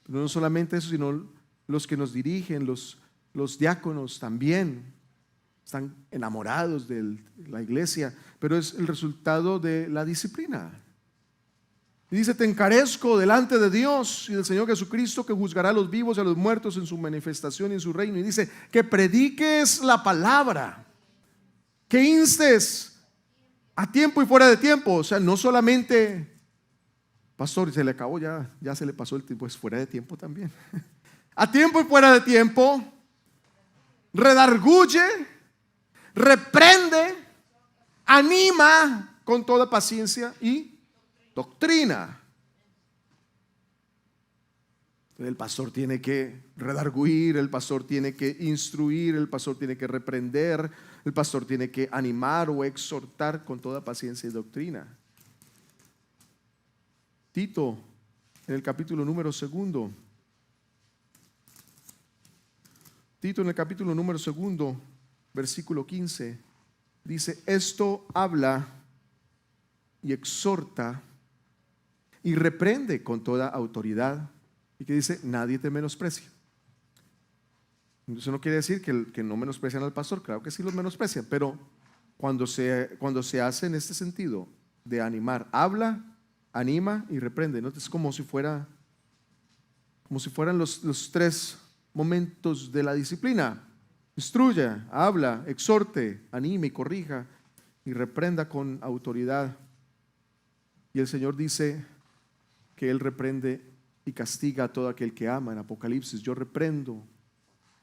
Speaker 1: Pero no solamente eso, sino los que nos dirigen, los diáconos también están enamorados de la iglesia, pero es el resultado de la disciplina. Y dice, te encarezco delante de Dios y del Señor Jesucristo, que juzgará a los vivos y a los muertos en su manifestación y en su reino. Y dice, que prediques la palabra, que instes a tiempo y fuera de tiempo. O sea, no solamente, pastor, se le acabó, ya se le pasó el tiempo, pues fuera de tiempo también. A tiempo y fuera de tiempo, redarguye, reprende, anima con toda paciencia y doctrina. El pastor tiene que redarguir, el pastor tiene que instruir, el pastor tiene que reprender, el pastor tiene que animar o exhortar con toda paciencia y doctrina. Tito, en el capítulo número 2, Tito en el capítulo número 2, versículo 15, dice, esto habla y exhorta y reprende con toda autoridad. Y que dice, nadie te menosprecia. Eso no quiere decir que no menosprecian al pastor, claro que sí los menosprecian, pero cuando se hace en este sentido de animar, habla, anima y reprende, ¿no? Es como si fueran los tres momentos de la disciplina. Instruya, habla, exhorte, anime y corrija y reprenda con autoridad. Y el Señor dice que Él reprende y castiga a todo aquel que ama. En Apocalipsis, yo reprendo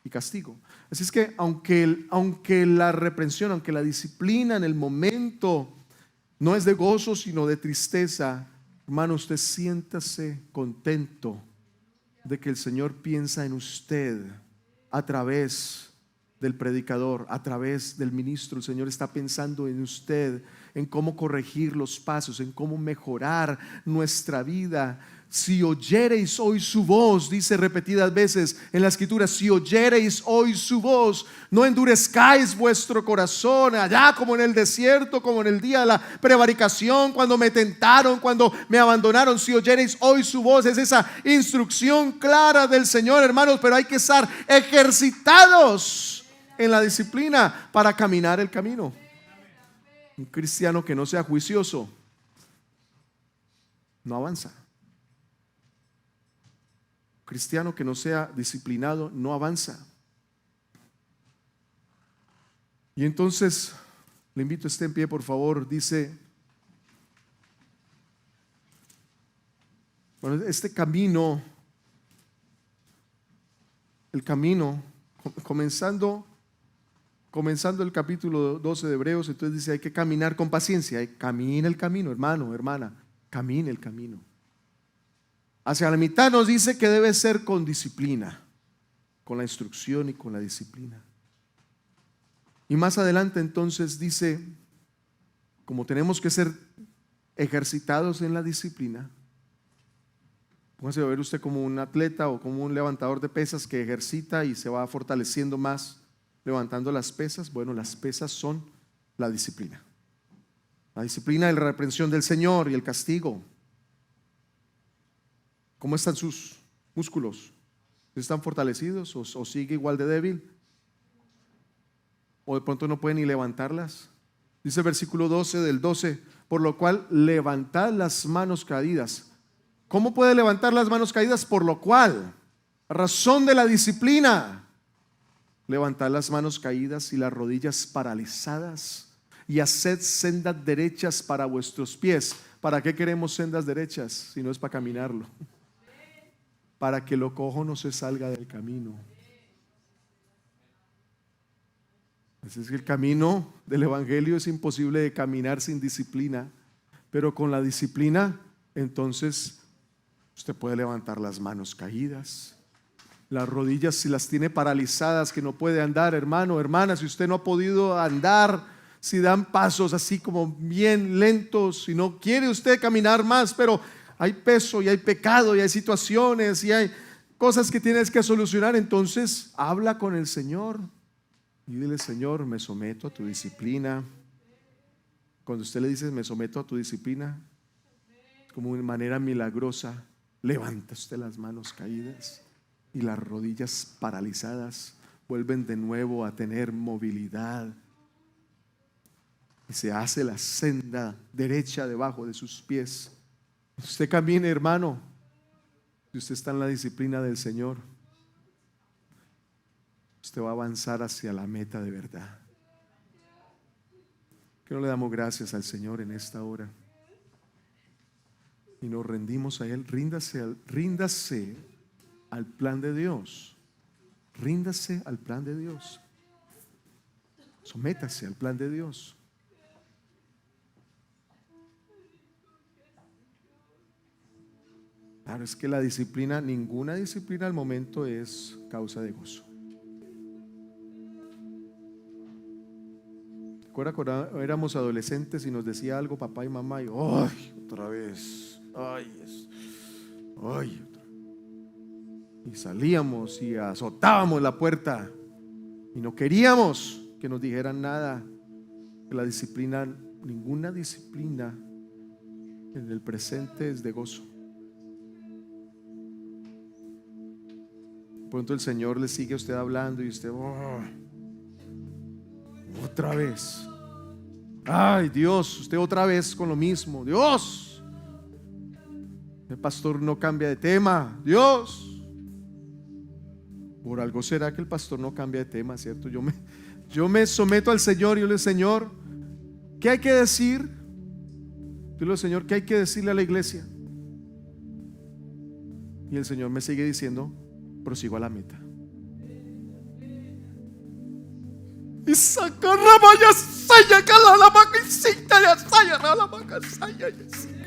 Speaker 1: y castigo. Así es que aunque la reprensión, aunque la disciplina en el momento no es de gozo sino de tristeza, hermano, usted siéntase contento de que el Señor piensa en usted a través del predicador, a través del ministro. El Señor está pensando en usted, en cómo corregir los pasos, en cómo mejorar nuestra vida. Si oyereis hoy su voz, dice repetidas veces en la escritura, si oyereis hoy su voz, no endurezcáis vuestro corazón, allá como en el desierto, como en el día de la prevaricación, cuando me tentaron, cuando me abandonaron. Si oyereis hoy su voz, es esa instrucción clara del Señor, hermanos, pero hay que estar ejercitados en la disciplina para caminar el camino. Un cristiano que no sea juicioso no avanza. Cristiano que no sea disciplinado no avanza. Y entonces le invito a esté en pie, por favor. Dice, bueno, este camino, el camino, comenzando el capítulo 12 de Hebreos, entonces dice, hay que caminar con paciencia. Camina el camino, hermano, hermana, camine el camino. Hacia la mitad nos dice que debe ser con disciplina, con la instrucción y con la disciplina. Y más adelante entonces dice, como tenemos que ser ejercitados en la disciplina, póngase a ver usted como un atleta o como un levantador de pesas que ejercita y se va fortaleciendo más levantando las pesas. Bueno, las pesas son la disciplina. La disciplina y la reprensión del Señor y el castigo. ¿Cómo están sus músculos? ¿Están fortalecidos o sigue igual de débil? ¿O de pronto no pueden ni levantarlas? Dice el versículo 12 del 12, por lo cual levantad las manos caídas. ¿Cómo puede levantar las manos caídas? Por lo cual, razón de la disciplina, levantad las manos caídas y las rodillas paralizadas y haced sendas derechas para vuestros pies. ¿Para qué queremos sendas derechas si no es para caminarlo? Para que lo cojo no se salga del camino. Así es que el camino del evangelio es imposible de caminar sin disciplina, pero con la disciplina entonces usted puede levantar las manos caídas, las rodillas si las tiene paralizadas, que no puede andar, hermano, hermana, si usted no ha podido andar, si dan pasos así como bien lentos, si no quiere usted caminar más, pero hay peso y hay pecado y hay situaciones y hay cosas que tienes que solucionar, entonces habla con el Señor y dile: Señor, me someto a tu disciplina. Cuando usted le dice me someto a tu disciplina, como de manera milagrosa levanta usted las manos caídas y las rodillas paralizadas vuelven de nuevo a tener movilidad y se hace la senda derecha debajo de sus pies. Usted camine, hermano, si usted está en la disciplina del Señor, usted va a avanzar hacia la meta de verdad. Que no le damos gracias al Señor en esta hora y nos rendimos a Él. Ríndase al plan de Dios. Ríndase al plan de Dios. Sométase al plan de Dios. Claro, es que la disciplina, ninguna disciplina al momento es causa de gozo. ¿Recuerda cuando éramos adolescentes y nos decía algo papá y mamá y ¡ay, otra vez! ¡Ay! Y salíamos y azotábamos la puerta y no queríamos que nos dijeran nada. La disciplina, ninguna disciplina en el presente es de gozo. Pronto el Señor le sigue a usted hablando y usted otra vez. Ay, Dios, usted otra vez con lo mismo. Dios, el pastor no cambia de tema. Dios. Por algo será que el pastor no cambia de tema, ¿cierto? Yo me someto al Señor y yo le digo, Señor, ¿qué hay que decir? Yo le digo, Señor, ¿qué hay que decirle a la iglesia? Y el Señor me sigue diciendo, prosigo a la meta. Y saca la valla, saya, cala la vaca y cinta, ya saya, la vaca, saya, ya saya.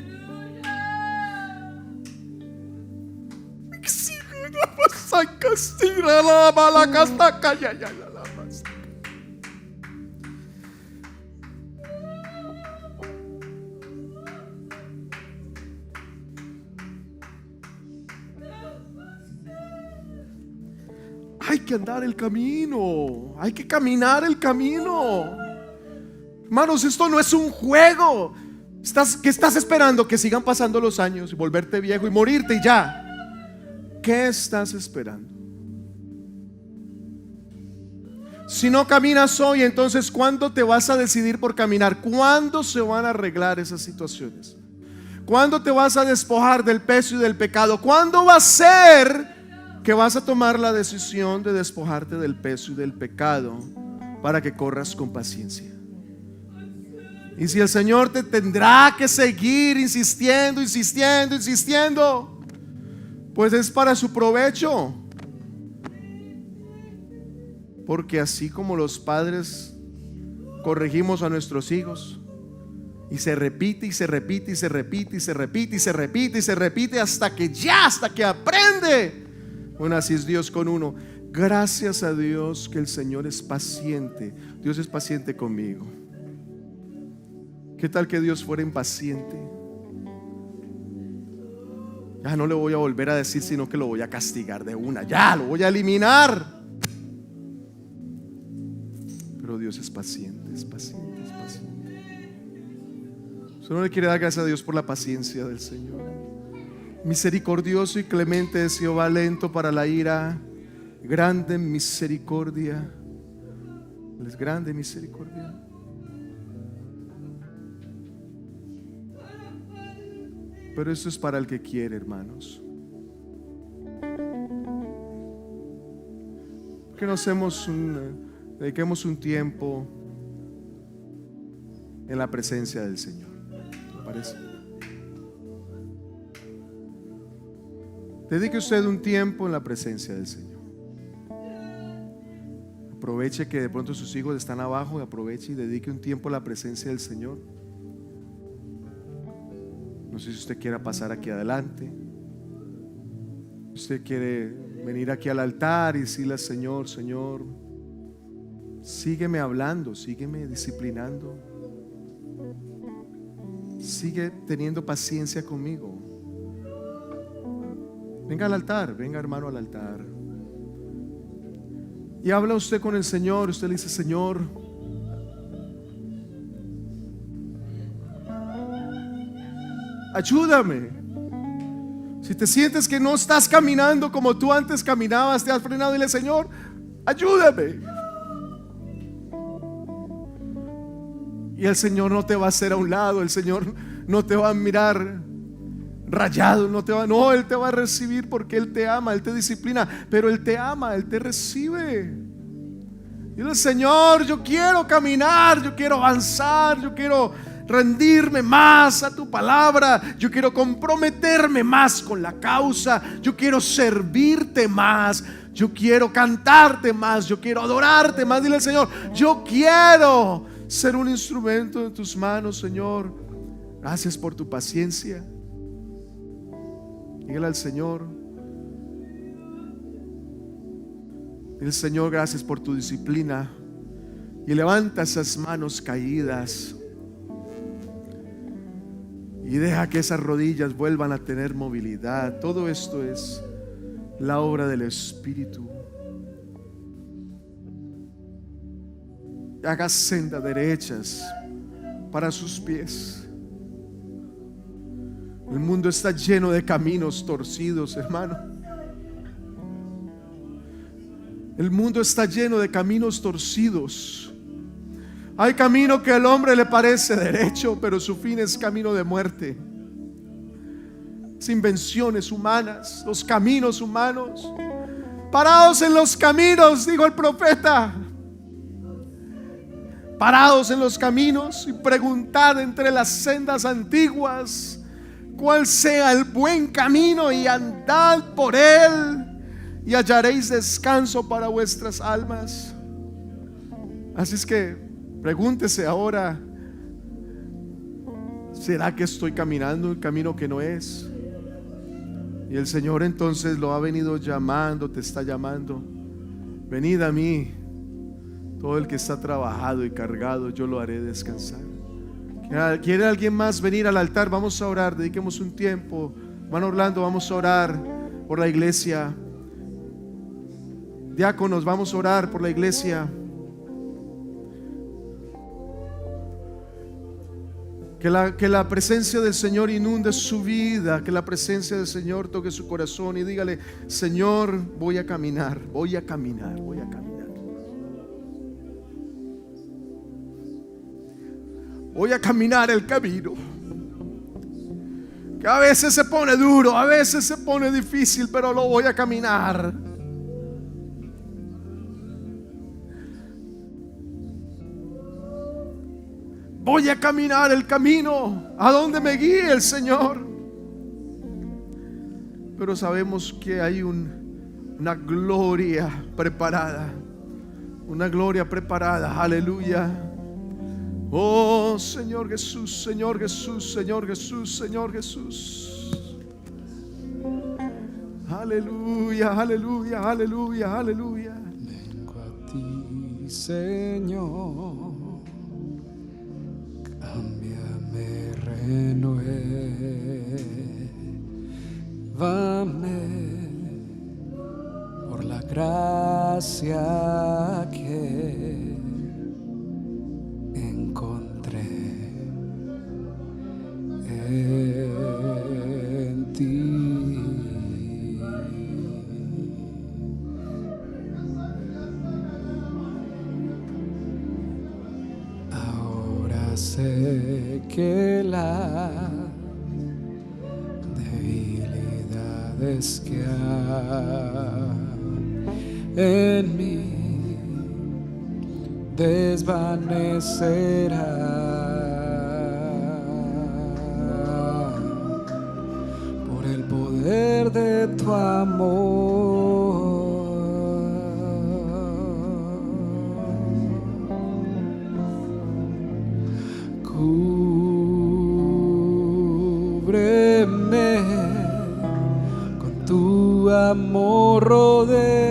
Speaker 1: Hay que andar el camino, hay que caminar el camino. Hermanos, esto no es un juego. ¿Qué estás esperando? Que sigan pasando los años y volverte viejo y morirte y ya. ¿Qué estás esperando? Si no caminas hoy, entonces ¿cuándo te vas a decidir por caminar? ¿Cuándo se van a arreglar esas situaciones? ¿Cuándo te vas a despojar del peso y del pecado? ¿Cuándo va a ser que vas a tomar la decisión de despojarte del peso y del pecado para que corras con paciencia? Y si el Señor te tendrá que seguir insistiendo, pues es para su provecho. Porque así como los padres corregimos a nuestros hijos, y se repite hasta que aprende. Bueno, así es Dios con uno. Gracias a Dios que el Señor es paciente. Dios es paciente conmigo. ¿Qué tal que Dios fuera impaciente? Ya no le voy a volver a decir, sino que lo voy a castigar de una. Ya lo voy a eliminar. Pero Dios es paciente, es paciente. Solo le quiere dar gracias a Dios por la paciencia del Señor. Misericordioso y clemente es Jehová, lento para la ira, grande en misericordia. Él es grande en misericordia. Pero eso es para el que quiere, hermanos. Que dediquemos un tiempo en la presencia del Señor. ¿Te parece? Dedique usted un tiempo en la presencia del Señor. Aproveche que de pronto sus hijos están abajo, y aproveche y dedique un tiempo a la presencia del Señor. No sé si usted quiera pasar aquí adelante. Usted quiere venir aquí al altar y decirle al Señor: Señor, sígueme hablando, sígueme disciplinando, sigue teniendo paciencia conmigo. Venga al altar, venga hermano al altar. Y habla usted con el Señor. Usted le dice: Señor, ayúdame. Si te sientes que no estás caminando como tú antes caminabas, te has frenado, dile: Señor, ayúdame. Y el Señor no te va a hacer a un lado. El Señor no te va a mirar rayado, no, Él te va a recibir porque Él te ama, Él te disciplina, pero Él te ama, Él te recibe. Dile: Señor, yo quiero caminar, yo quiero avanzar, yo quiero rendirme más a tu palabra, yo quiero comprometerme más con la causa, yo quiero servirte más, yo quiero cantarte más, yo quiero adorarte más. Dile al Señor: yo quiero ser un instrumento en tus manos, Señor. Gracias por tu paciencia. Dígale al Señor: dile: Señor, gracias por tu disciplina. Y levanta esas manos caídas y deja que esas rodillas vuelvan a tener movilidad. Todo esto es la obra del Espíritu. Haga sendas derechas para sus pies. El mundo está lleno de caminos torcidos, hermano. El mundo está lleno de caminos torcidos. Hay camino que al hombre le parece derecho, pero su fin es camino de muerte. Es invenciones humanas, los caminos humanos. Paraos en los caminos, dijo el profeta. Paraos en los caminos y preguntad entre las sendas antiguas cuál sea el buen camino, y andad por él y hallaréis descanso para vuestras almas. Así es que pregúntese ahora: ¿será que estoy caminando un camino que no es? Y el Señor entonces lo ha venido llamando, te está llamando. Venid a mí, todo el que está trabajado y cargado, yo lo haré descansar. ¿Quiere alguien más venir al altar? Vamos a orar, dediquemos un tiempo. Hermano Orlando, vamos a orar por la iglesia. Diáconos, vamos a orar por la iglesia. Que la presencia del Señor inunde su vida, que la presencia del Señor toque su corazón y dígale: Señor, voy a caminar, voy a caminar, voy a caminar. Voy a caminar el camino, que a veces se pone duro, a veces se pone difícil, pero lo voy a caminar. Voy a caminar el camino a donde me guíe el Señor. Pero sabemos que hay una gloria preparada. Una gloria preparada. Aleluya. Oh Señor Jesús, Señor Jesús, Señor Jesús, Señor Jesús. Aleluya, aleluya, aleluya, aleluya.
Speaker 2: Vengo a ti, Señor. Cámbiame, renuévame por la gracia que encontré en ti. Ahora sé que las debilidades que hay en mí desvanecerán por el poder de tu amor. Cúbreme con tu amor, rodéame.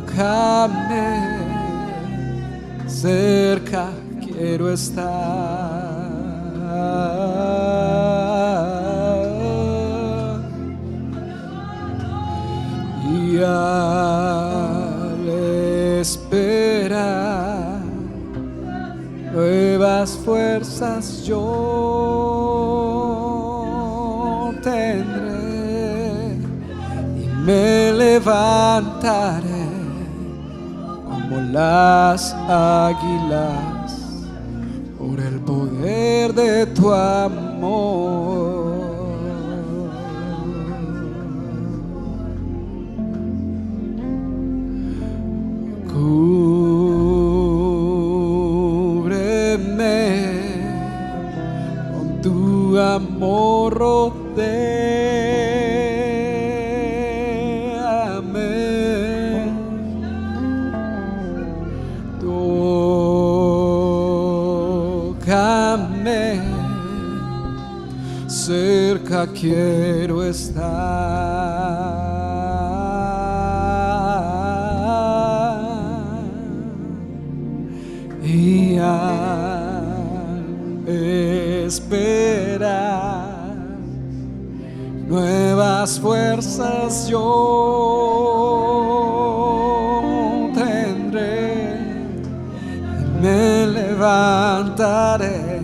Speaker 2: Tócame, cerca quiero estar. Y al esperar nuevas fuerzas yo tendré, y me levantaré como las águilas por el poder de tu amor. Cúbreme con tu amor, rodéame. Tócame, cerca quiero estar. Y al esperar nuevas fuerzas yo tendré, y me levantaré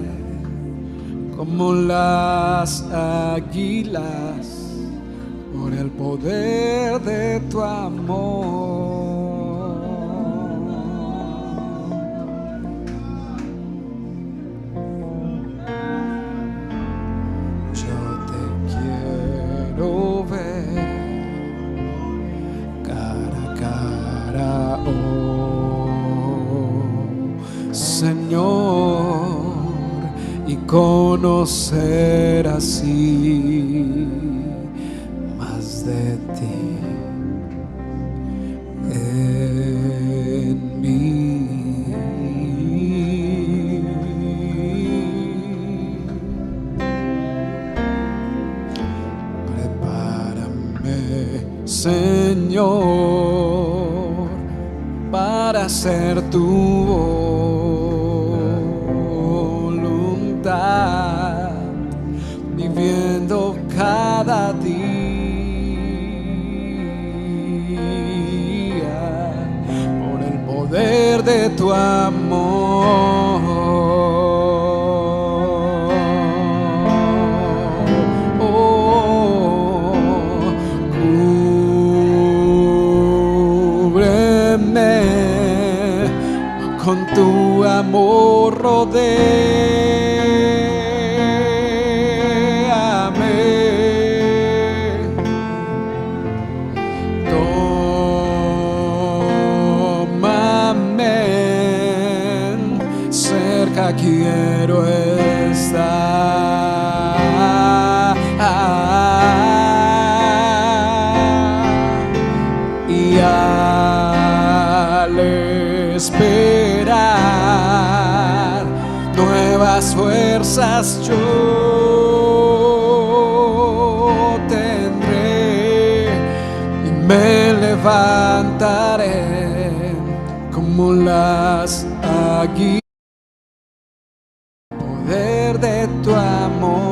Speaker 2: como las águilas por el poder de tu amor. conocer así más de ti en mí. Prepárame, Señor, para hacer tu voluntad, viviendo cada día por el poder de tu amor. Con tu amor rodéame, tómame, cerca quiero estar, y al esperar nuevas fuerzas yo tendré y me levantaré como las águilas. Poder de tu amor.